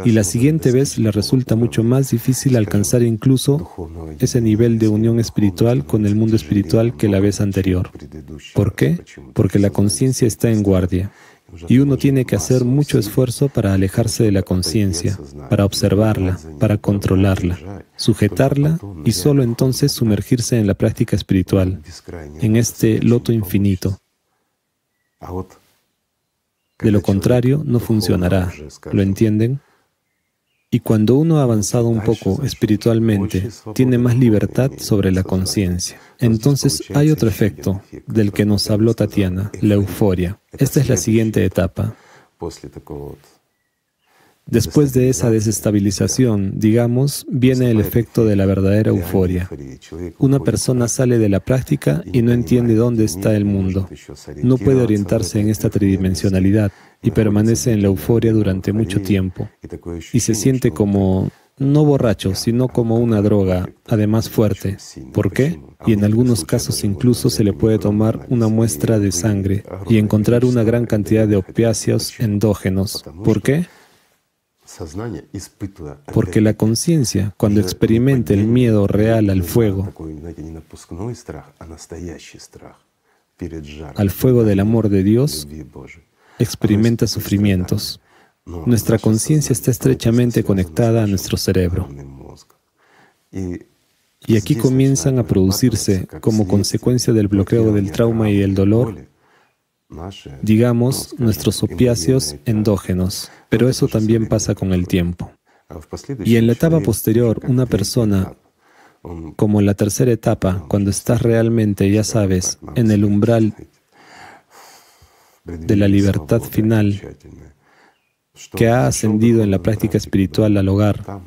Y la siguiente vez le resulta mucho más difícil alcanzar incluso ese nivel de unión espiritual con el mundo espiritual que la vez anterior. ¿Por qué? Porque la conciencia está en guardia. Y uno tiene que hacer mucho esfuerzo para alejarse de la conciencia, para observarla, para controlarla, sujetarla y solo entonces sumergirse en la práctica espiritual, en este loto infinito. De lo contrario, no funcionará. ¿Lo entienden? Y cuando uno ha avanzado un poco espiritualmente, tiene más libertad sobre la conciencia. Entonces hay otro efecto del que nos habló Tatiana, la euforia. Esta es la siguiente etapa. Después de esa desestabilización, digamos, viene el efecto de la verdadera euforia. Una persona sale de la práctica y no entiende dónde está el mundo. No puede orientarse en esta tridimensionalidad y permanece en la euforia durante mucho tiempo. Y se siente como, no borracho, sino como una droga, además fuerte. ¿Por qué? Y en algunos casos incluso se le puede tomar una muestra de sangre y encontrar una gran cantidad de opiáceos endógenos. ¿Por qué? Porque la conciencia, cuando experimenta el miedo real al fuego del amor de Dios, experimenta sufrimientos. Nuestra conciencia está estrechamente conectada a nuestro cerebro. Y aquí comienzan a producirse, como consecuencia del bloqueo del trauma y el dolor, digamos, nuestros opiáceos endógenos, pero eso también pasa con el tiempo. Y en la etapa posterior, una persona, como en la tercera etapa, cuando estás realmente, ya sabes, en el umbral de la libertad final, que ha ascendido en la práctica espiritual al hogar,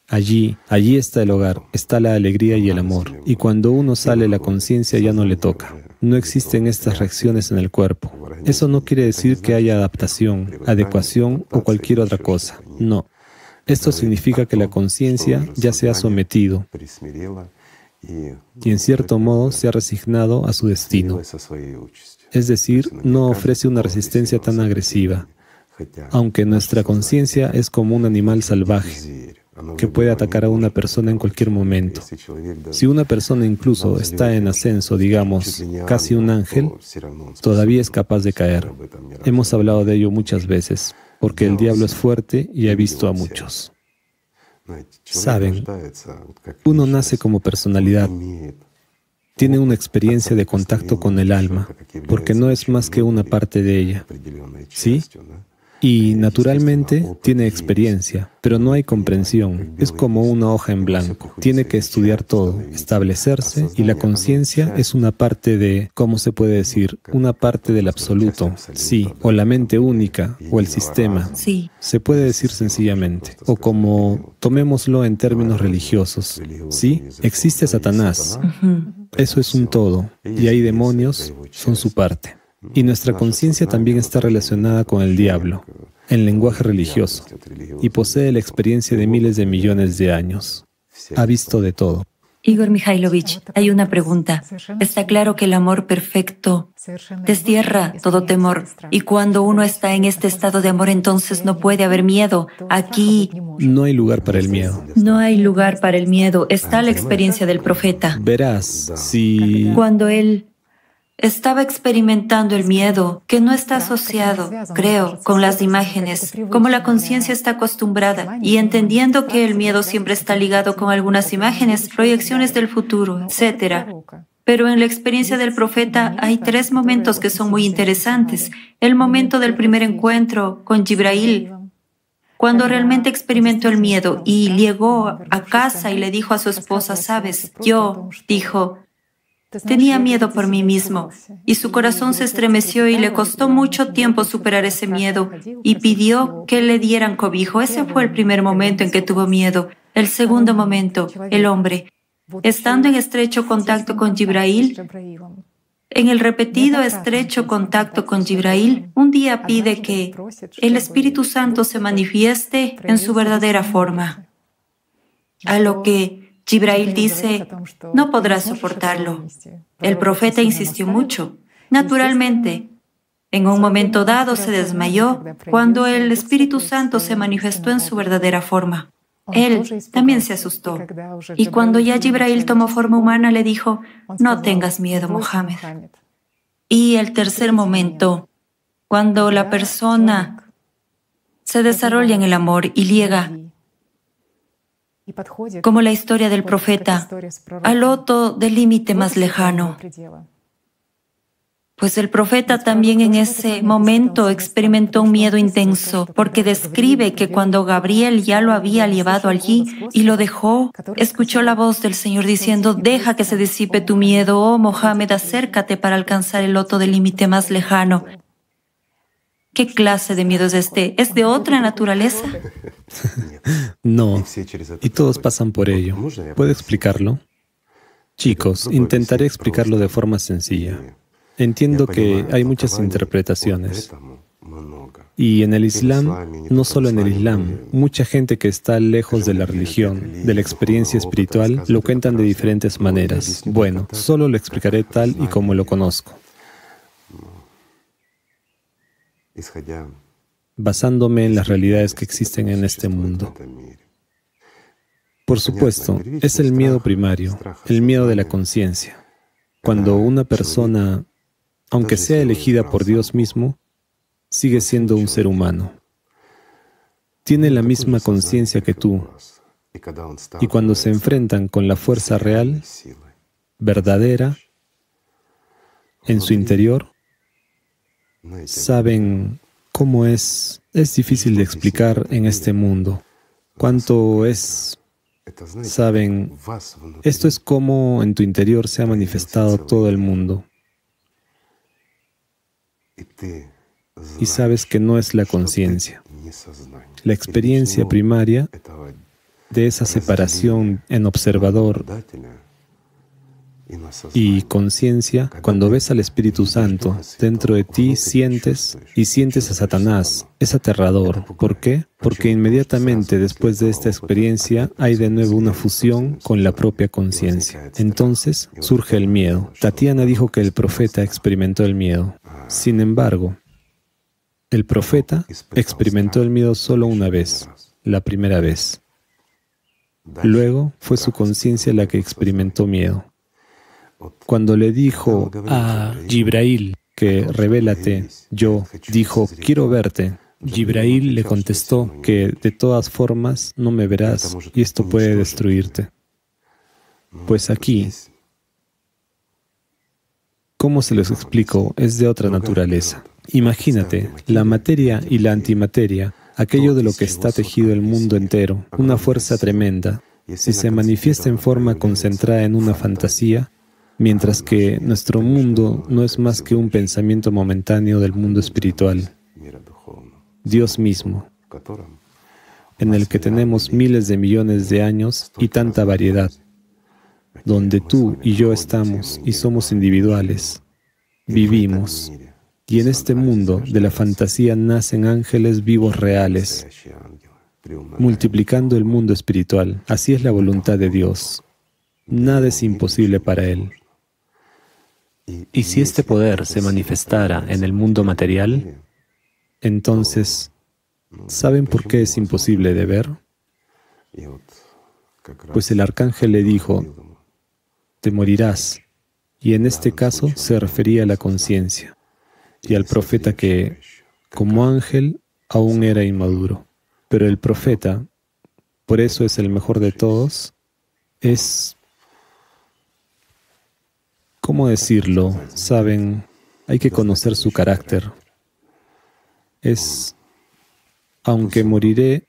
allí está el hogar, está la alegría y el amor. Y cuando uno sale, la conciencia ya no le toca. No existen estas reacciones en el cuerpo. Eso no quiere decir que haya adaptación, adecuación o cualquier otra cosa. No. Esto significa que la conciencia ya se ha sometido y en cierto modo se ha resignado a su destino. Es decir, no ofrece una resistencia tan agresiva, aunque nuestra conciencia es como un animal salvaje que puede atacar a una persona en cualquier momento. Si una persona incluso está en ascenso, digamos, casi un ángel, todavía es capaz de caer. Hemos hablado de ello muchas veces, porque el diablo es fuerte y ha visto a muchos. Saben, uno nace como personalidad, tiene una experiencia de contacto con el alma, porque no es más que una parte de ella. ¿Sí? Y, naturalmente, tiene experiencia, pero no hay comprensión. Es como una hoja en blanco. Tiene que estudiar todo, establecerse, y la conciencia es una parte de, ¿cómo se puede decir? Una parte del absoluto, sí, o la mente única, o el sistema. Sí. Se puede decir sencillamente, o como, tomémoslo en términos religiosos, ¿sí? Existe Satanás. Eso es un todo, y hay demonios, son su parte. Y nuestra conciencia también está relacionada con el diablo, en lenguaje religioso, y posee la experiencia de miles de millones de años. Ha visto de todo. Igor Mikhailovich, hay una pregunta. Está claro que el amor perfecto destierra todo temor, y cuando uno está en este estado de amor, entonces no puede haber miedo. Aquí no hay lugar para el miedo. No hay lugar para el miedo. Está la experiencia del profeta. Verás, si... Cuando él estaba experimentando el miedo, que no está asociado, creo, con las imágenes, como la conciencia está acostumbrada, y entendiendo que el miedo siempre está ligado con algunas imágenes, proyecciones del futuro, etc. Pero en la experiencia del profeta hay 3 momentos que son muy interesantes. El momento del primer encuentro con Jibrail, cuando realmente experimentó el miedo y llegó a casa y le dijo a su esposa, ¿sabes? Yo, dijo, tenía miedo por mí mismo, y su corazón se estremeció y le costó mucho tiempo superar ese miedo y pidió que le dieran cobijo. Ese fue el primer momento en que tuvo miedo. El segundo momento, el hombre, estando en estrecho contacto con Jibrail, En el repetido estrecho contacto con Jibrail, un día pide que el Espíritu Santo se manifieste en su verdadera forma. A lo que Jibrail dice, no podrás soportarlo. El profeta insistió mucho. Naturalmente, en un momento dado se desmayó cuando el Espíritu Santo se manifestó en su verdadera forma. Él también se asustó. Y cuando ya Jibrail tomó forma humana, le dijo, no tengas miedo, Mohammed. Y el tercer momento, cuando la persona se desarrolla en el amor y llega, como la historia del profeta, al loto del límite más lejano. Pues el profeta también en ese momento experimentó un miedo intenso, porque describe que cuando Gabriel ya lo había llevado allí y lo dejó, escuchó la voz del Señor diciendo, deja que se disipe tu miedo, oh Mohammed, acércate para alcanzar el loto del límite más lejano. ¿Qué clase de miedo es este? ¿Es de otra naturaleza? No, y todos pasan por ello. ¿Puedo explicarlo? Chicos, intentaré explicarlo de forma sencilla. Entiendo que hay muchas interpretaciones. Y en el Islam, no solo en el Islam, mucha gente que está lejos de la religión, de la experiencia espiritual, lo cuentan de diferentes maneras. Bueno, solo lo explicaré tal y como lo conozco, basándome en las realidades que existen en este mundo. Por supuesto, es el miedo primario, el miedo de la conciencia. Cuando una persona, aunque sea elegida por Dios mismo, sigue siendo un ser humano. Tiene la misma conciencia que tú. Y cuando se enfrentan con la fuerza real, verdadera, en su interior, saben cómo es difícil de explicar en este mundo. Cuánto es, saben, esto es como en tu interior se ha manifestado todo el mundo. Y sabes que no es la conciencia. La experiencia primaria de esa separación en observador y conciencia, cuando ves al Espíritu Santo dentro de ti, sientes a Satanás. Es aterrador. ¿Por qué? Porque inmediatamente después de esta experiencia hay de nuevo una fusión con la propia conciencia. Entonces surge el miedo. Tatiana dijo que el profeta experimentó el miedo. Sin embargo, el profeta experimentó el miedo solo una vez, la primera vez. Luego fue su conciencia la que experimentó miedo. Cuando le dijo a Jibrail que revélate, dijo, quiero verte. Jibrail le contestó que de todas formas no me verás y esto puede destruirte. Pues aquí, ¿cómo se los explico? Es de otra naturaleza. Imagínate, la materia y la antimateria, aquello de lo que está tejido el mundo entero, una fuerza tremenda, si se manifiesta en forma concentrada en una fantasía, mientras que nuestro mundo no es más que un pensamiento momentáneo del mundo espiritual, Dios mismo, en el que tenemos miles de millones de años y tanta variedad, donde tú y yo estamos y somos individuales, vivimos, y en este mundo de la fantasía nacen ángeles vivos reales, multiplicando el mundo espiritual. Así es la voluntad de Dios. Nada es imposible para Él. Y si este poder se manifestara en el mundo material, entonces, ¿saben por qué es imposible de ver? Pues el arcángel le dijo, te morirás, y en este caso se refería a la conciencia, y al profeta que, como ángel, aún era inmaduro. Pero el profeta, por eso es el mejor de todos, es... ¿Cómo decirlo? Saben, hay que conocer su carácter. Es, aunque moriré,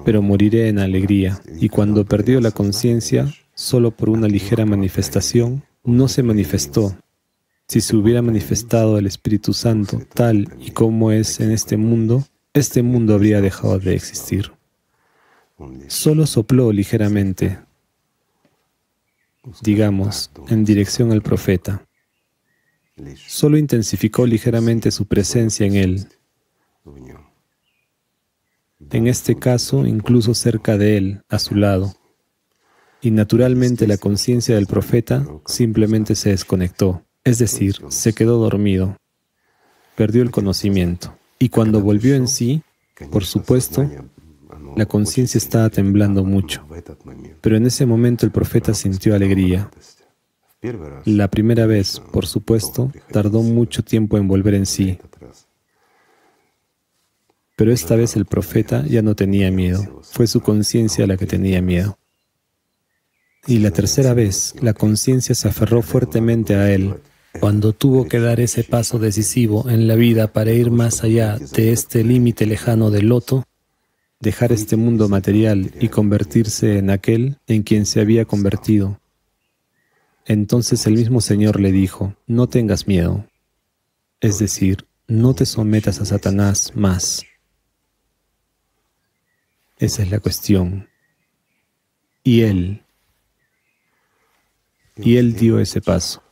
pero moriré en alegría. Y cuando perdió la conciencia, solo por una ligera manifestación, no se manifestó. Si se hubiera manifestado el Espíritu Santo tal y como es en este mundo habría dejado de existir. Solo sopló ligeramente. digamos, en dirección al profeta. Solo intensificó ligeramente su presencia en él. En este caso, incluso cerca de él, a su lado. Y naturalmente la conciencia del profeta simplemente se desconectó, es decir, se quedó dormido, perdió el conocimiento. Y cuando volvió en sí, por supuesto, la conciencia estaba temblando mucho. Pero en ese momento el profeta sintió alegría. La primera vez, por supuesto, tardó mucho tiempo en volver en sí. Pero esta vez el profeta ya no tenía miedo. Fue su conciencia la que tenía miedo. Y la tercera vez, la conciencia se aferró fuertemente a él. Cuando tuvo que dar ese paso decisivo en la vida para ir más allá de este límite lejano del loto, dejar este mundo material y convertirse en aquel en quien se había convertido. Entonces el mismo Señor le dijo, no tengas miedo. Es decir, no te sometas a Satanás más. Esa es la cuestión. Y él dio ese paso.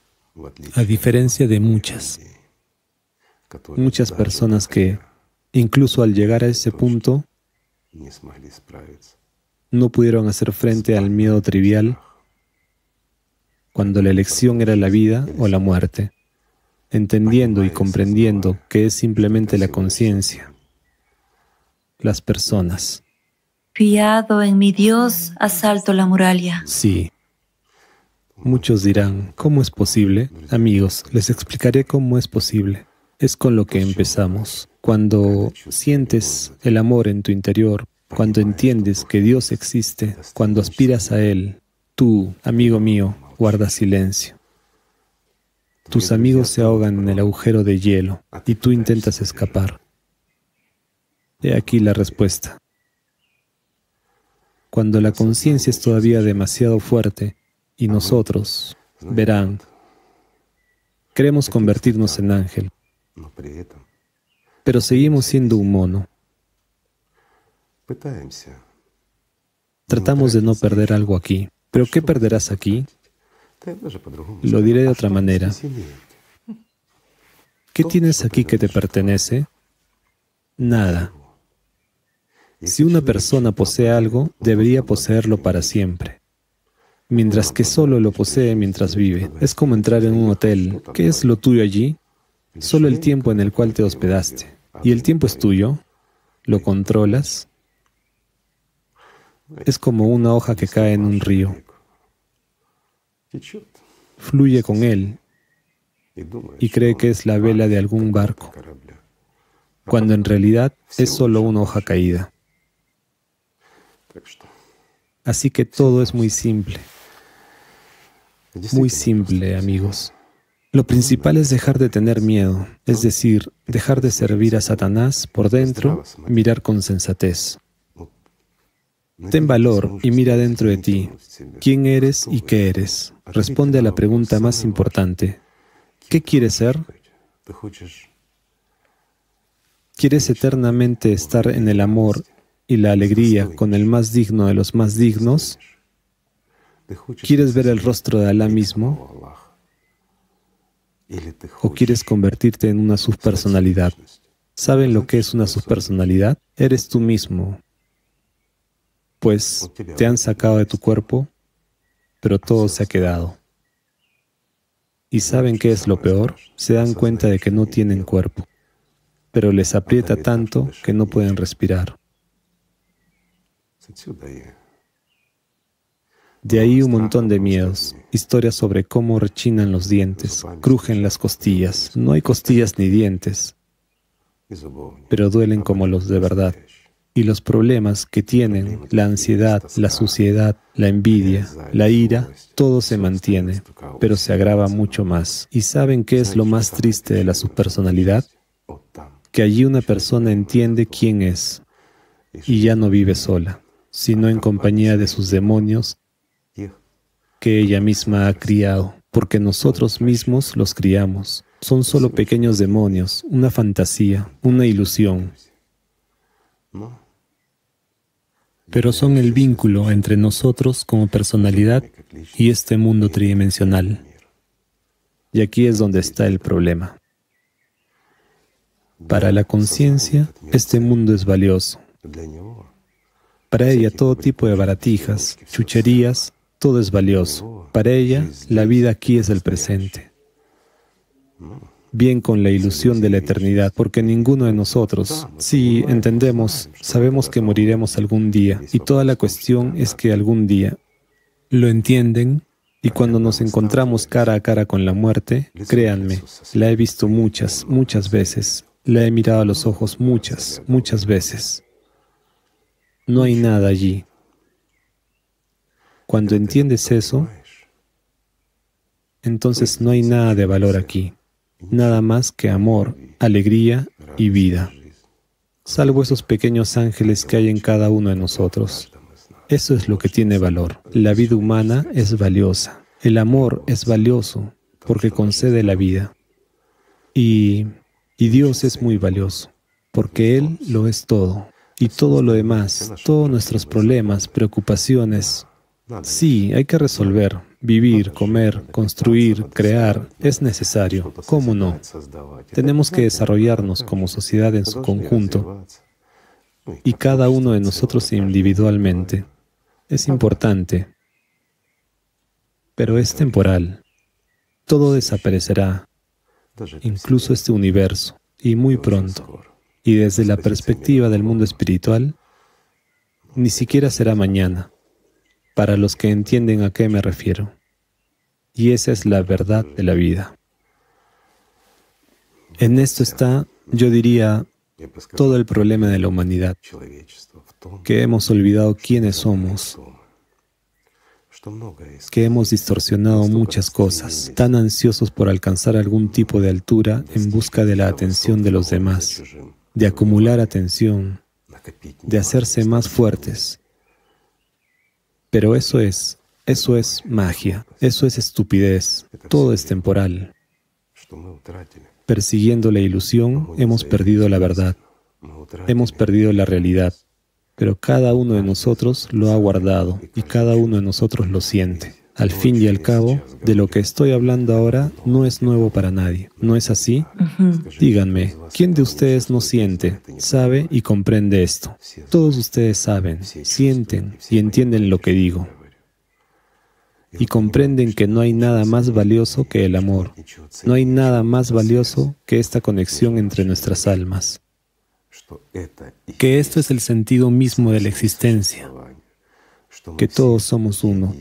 A diferencia de muchas personas que, incluso al llegar a ese punto, no pudieron hacer frente al miedo trivial cuando la elección era la vida o la muerte, entendiendo y comprendiendo que es simplemente la conciencia. Las personas. Fiado en mi Dios, asalto la muralla. Sí. Muchos dirán, ¿cómo es posible? Amigos, les explicaré cómo es posible. Es con lo que empezamos. Cuando sientes el amor en tu interior, cuando entiendes que Dios existe, cuando aspiras a Él, tú, amigo mío, guarda silencio. Tus amigos se ahogan en el agujero de hielo y tú intentas escapar. He aquí la respuesta. Cuando la conciencia es todavía demasiado fuerte y nosotros, verán, queremos convertirnos en ángel, pero seguimos siendo un mono. Tratamos de no perder algo aquí. ¿Pero qué perderás aquí? Lo diré de otra manera. ¿Qué tienes aquí que te pertenece? Nada. Si una persona posee algo, debería poseerlo para siempre. Mientras que solo lo posee mientras vive. Es como entrar en un hotel. ¿Qué es lo tuyo allí? Solo el tiempo en el cual te hospedaste. ¿Y el tiempo es tuyo? ¿Lo controlas? Es como una hoja que cae en un río. Fluye con él y cree que es la vela de algún barco, cuando en realidad es solo una hoja caída. Así que todo es muy simple. Muy simple, amigos. Lo principal es dejar de tener miedo, es decir, dejar de servir a Satanás por dentro, mirar con sensatez. Ten valor y mira dentro de ti. ¿Quién eres y qué eres? Responde a la pregunta más importante. ¿Qué quieres ser? ¿Quieres eternamente estar en el amor y la alegría con el más digno de los más dignos? ¿Quieres ver el rostro de Alá mismo? ¿O quieres convertirte en una subpersonalidad? ¿Saben lo que es una subpersonalidad? Eres tú mismo. Pues te han sacado de tu cuerpo, pero todo se ha quedado. ¿Y saben qué es lo peor? Se dan cuenta de que no tienen cuerpo, pero les aprieta tanto que no pueden respirar. De ahí un montón de miedos, historias sobre cómo rechinan los dientes, crujen las costillas. No hay costillas ni dientes, pero duelen como los de verdad. Y los problemas que tienen, la ansiedad, la suciedad, la envidia, la ira, todo se mantiene, pero se agrava mucho más. ¿Y saben qué es lo más triste de la subpersonalidad? Que allí una persona entiende quién es y ya no vive sola, sino en compañía de sus demonios que ella misma ha criado, porque nosotros mismos los criamos. Son solo pequeños demonios, una fantasía, una ilusión. pero son el vínculo entre nosotros como personalidad y este mundo tridimensional. Y aquí es donde está el problema. Para la conciencia, este mundo es valioso. Para ella, todo tipo de baratijas, chucherías, todo es valioso. Para ella, la vida aquí es el presente. Bien con la ilusión de la eternidad, porque ninguno de nosotros, si entendemos, sabemos que moriremos algún día, y toda la cuestión es que algún día lo entienden, y cuando nos encontramos cara a cara con la muerte, créanme, la he visto muchas, muchas veces, la he mirado a los ojos muchas, muchas veces. No hay nada allí. Cuando entiendes eso, entonces no hay nada de valor aquí. Nada más que amor, alegría y vida, salvo esos pequeños ángeles que hay en cada uno de nosotros. Eso es lo que tiene valor. La vida humana es valiosa. El amor es valioso porque concede la vida. Y Dios es muy valioso porque Él lo es todo. Y todo lo demás, todos nuestros problemas, preocupaciones, sí, hay que resolver. Vivir, comer, construir, crear, es necesario. ¿Cómo no? Tenemos que desarrollarnos como sociedad en su conjunto y cada uno de nosotros individualmente. Es importante, pero es temporal. Todo desaparecerá, incluso este universo, y muy pronto. Y desde la perspectiva del mundo espiritual, ni siquiera será mañana. Para los que entienden a qué me refiero. Y esa es la verdad de la vida. En esto está, yo diría, todo el problema de la humanidad, que hemos olvidado quiénes somos, que hemos distorsionado muchas cosas, tan ansiosos por alcanzar algún tipo de altura en busca de la atención de los demás, de acumular atención, de hacerse más fuertes. Pero eso es magia, eso es estupidez, todo es temporal. Persiguiendo la ilusión, hemos perdido la verdad, hemos perdido la realidad, pero cada uno de nosotros lo ha guardado y cada uno de nosotros lo siente. Al fin y al cabo, de lo que estoy hablando ahora no es nuevo para nadie, ¿no es así? Díganme, ¿quién de ustedes no siente, sabe y comprende esto? Todos ustedes saben, sienten y entienden lo que digo. Y comprenden que no hay nada más valioso que el amor. No hay nada más valioso que esta conexión entre nuestras almas. Que esto es el sentido mismo de la existencia. Que todos somos uno.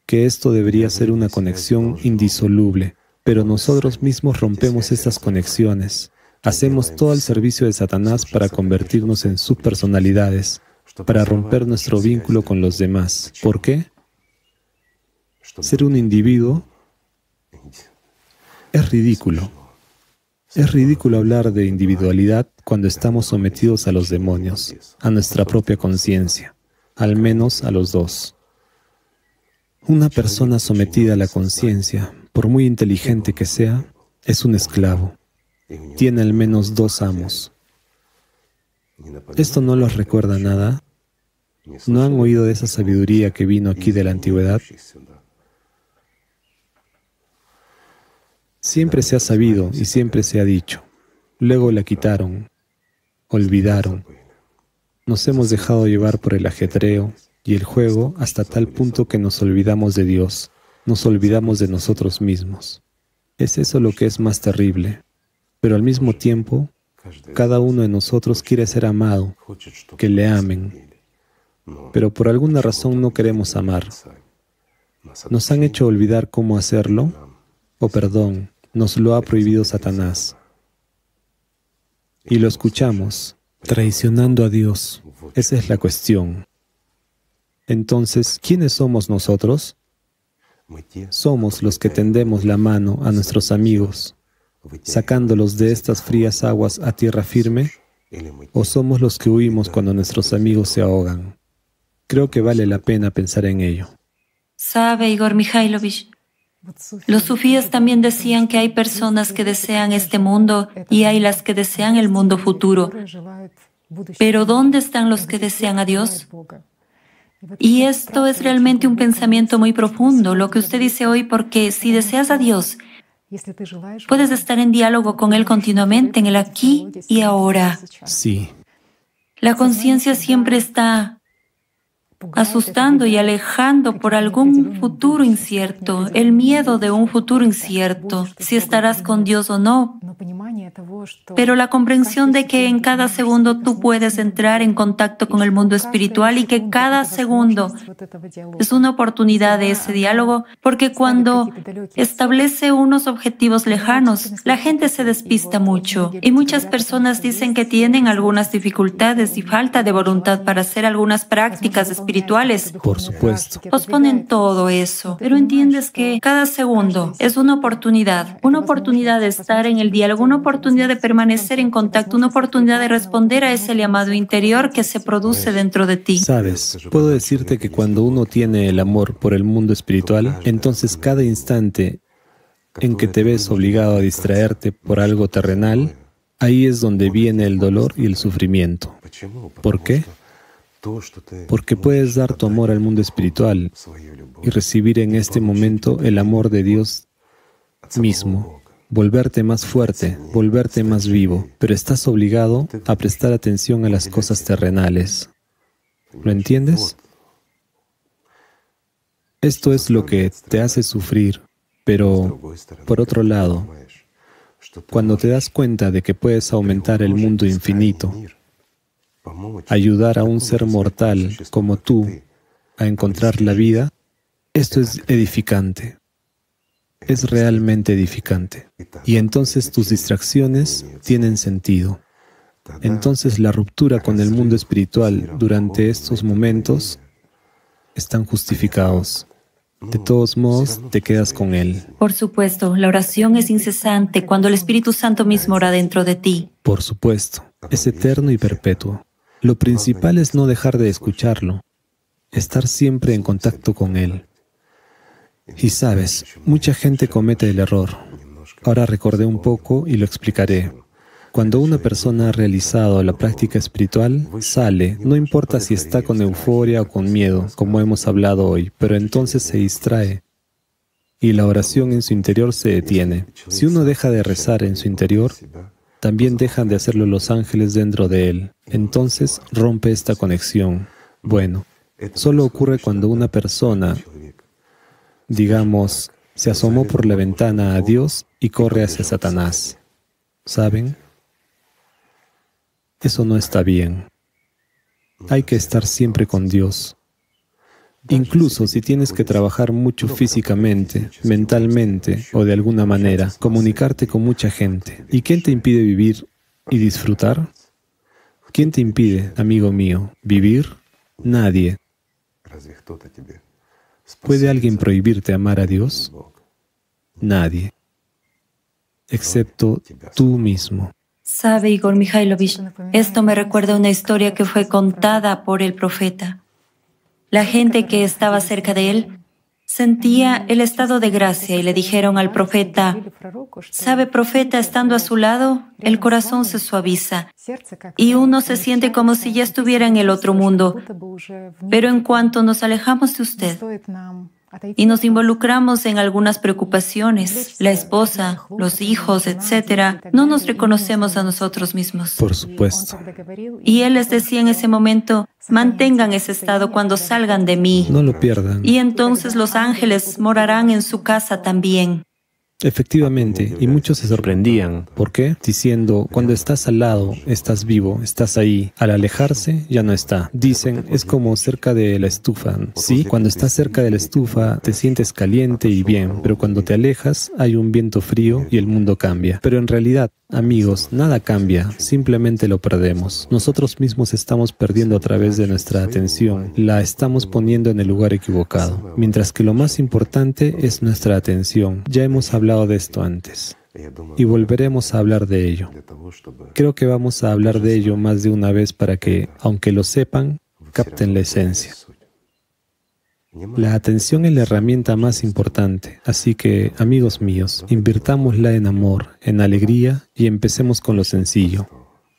Que esto debería ser una conexión indisoluble, pero nosotros mismos rompemos estas conexiones. Hacemos todo el servicio de Satanás para convertirnos en subpersonalidades, para romper nuestro vínculo con los demás. ¿Por qué? Ser un individuo es ridículo. Es ridículo hablar de individualidad cuando estamos sometidos a los demonios, a nuestra propia conciencia, al menos a los dos. Una persona sometida a la conciencia, por muy inteligente que sea, es un esclavo. Tiene al menos dos amos. ¿Esto no los recuerda nada? ¿No han oído de esa sabiduría que vino aquí de la antigüedad? Siempre se ha sabido y siempre se ha dicho. Luego la quitaron, olvidaron. Nos hemos dejado llevar por el ajetreo y el juego hasta tal punto que nos olvidamos de Dios, nos olvidamos de nosotros mismos. Es eso lo que es más terrible. Pero al mismo tiempo, cada uno de nosotros quiere ser amado, que le amen. Pero por alguna razón no queremos amar. ¿Nos han hecho olvidar cómo hacerlo? O perdón, nos lo ha prohibido Satanás. Y lo escuchamos, traicionando a Dios. Esa es la cuestión. Entonces, ¿quiénes somos nosotros? Somos los que tendemos la mano a nuestros amigos, sacándolos de estas frías aguas a tierra firme, ¿o somos los que huimos cuando nuestros amigos se ahogan? Creo que vale la pena pensar en ello. Sabe, Igor Mikhailovich, los sufíes también decían que hay personas que desean este mundo y hay las que desean el mundo futuro. Pero ¿dónde están los que desean a Dios? Y esto es realmente un pensamiento muy profundo, lo que usted dice hoy, porque si deseas a Dios, puedes estar en diálogo con Él continuamente, en el aquí y ahora. Sí. La conciencia siempre está asustando y alejando por algún futuro incierto, el miedo de un futuro incierto, si estarás con Dios o no. Pero la comprensión de que en cada segundo tú puedes entrar en contacto con el mundo espiritual y que cada segundo es una oportunidad de ese diálogo, porque cuando establece unos objetivos lejanos, la gente se despista mucho y muchas personas dicen que tienen algunas dificultades y falta de voluntad para hacer algunas prácticas espirituales. Por supuesto. Posponen todo eso, pero entiendes que cada segundo es una oportunidad de estar en el diálogo, una oportunidad de permanecer en contacto, una oportunidad de responder a ese llamado interior que se produce dentro de ti. Sabes, puedo decirte que cuando uno tiene el amor por el mundo espiritual, entonces cada instante en que te ves obligado a distraerte por algo terrenal, ahí es donde viene el dolor y el sufrimiento. ¿Por qué? Porque puedes dar tu amor al mundo espiritual y recibir en este momento el amor de Dios mismo, volverte más fuerte, volverte más vivo, pero estás obligado a prestar atención a las cosas terrenales. ¿Lo entiendes? Esto es lo que te hace sufrir, pero por otro lado, cuando te das cuenta de que puedes aumentar el mundo infinito, ayudar a un ser mortal como tú a encontrar la vida, esto es edificante. Es realmente edificante. Y entonces tus distracciones tienen sentido. Entonces la ruptura con el mundo espiritual durante estos momentos están justificados. De todos modos, te quedas con Él. Por supuesto, la oración es incesante cuando el Espíritu Santo mismo ora dentro de ti. Por supuesto, es eterno y perpetuo. Lo principal es no dejar de escucharlo, estar siempre en contacto con Él. Y sabes, mucha gente comete el error. Ahora recordé un poco y lo explicaré. Cuando una persona ha realizado la práctica espiritual, sale, no importa si está con euforia o con miedo, como hemos hablado hoy, pero entonces se distrae y la oración en su interior se detiene. Si uno deja de rezar en su interior, también dejan de hacerlo los ángeles dentro de él. Entonces rompe esta conexión. Bueno, solo ocurre cuando una persona, digamos, se asomó por la ventana a Dios y corre hacia Satanás. ¿Saben? Eso no está bien. Hay que estar siempre con Dios. Incluso si tienes que trabajar mucho físicamente, mentalmente o de alguna manera, comunicarte con mucha gente. ¿Y quién te impide vivir y disfrutar? ¿Quién te impide, amigo mío, vivir? Nadie. ¿Puede alguien prohibirte amar a Dios? Nadie. Excepto tú mismo. Sabe, Igor Mikhailovich, esto me recuerda a una historia que fue contada por el profeta. La gente que estaba cerca de él sentía el estado de gracia y le dijeron al profeta, ¿sabe, profeta, estando a su lado, el corazón se suaviza y uno se siente como si ya estuviera en el otro mundo? Pero en cuanto nos alejamos de usted y nos involucramos en algunas preocupaciones, la esposa, los hijos, etc., no nos reconocemos a nosotros mismos. Por supuesto. Y él les decía en ese momento, mantengan ese estado cuando salgan de mí. No lo pierdan. Y entonces los ángeles morarán en su casa también. Efectivamente, y muchos se sorprendían. ¿Por qué? Diciendo, cuando estás al lado, estás vivo, estás ahí. Al alejarse, ya no está. Dicen, es como cerca de la estufa. Sí, cuando estás cerca de la estufa, te sientes caliente y bien, pero cuando te alejas, hay un viento frío y el mundo cambia. Pero en realidad, amigos, nada cambia, simplemente lo perdemos. Nosotros mismos estamos perdiendo a través de nuestra atención. La estamos poniendo en el lugar equivocado. Mientras que lo más importante es nuestra atención. Ya hemos hablado de esto antes y volveremos a hablar de ello. Creo que vamos a hablar de ello más de una vez para que, aunque lo sepan, capten la esencia. La atención es la herramienta más importante, así que, amigos míos, invirtámosla en amor, en alegría y empecemos con lo sencillo.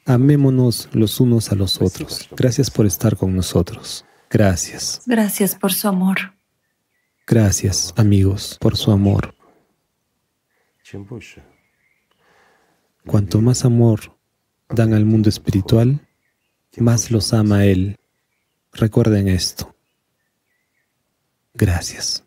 Amémonos los unos a los otros. Gracias por estar con nosotros. Gracias. Gracias por su amor. Gracias, amigos, por su amor. Cuanto más amor dan al mundo espiritual, más los ama Él. Recuerden esto. Gracias.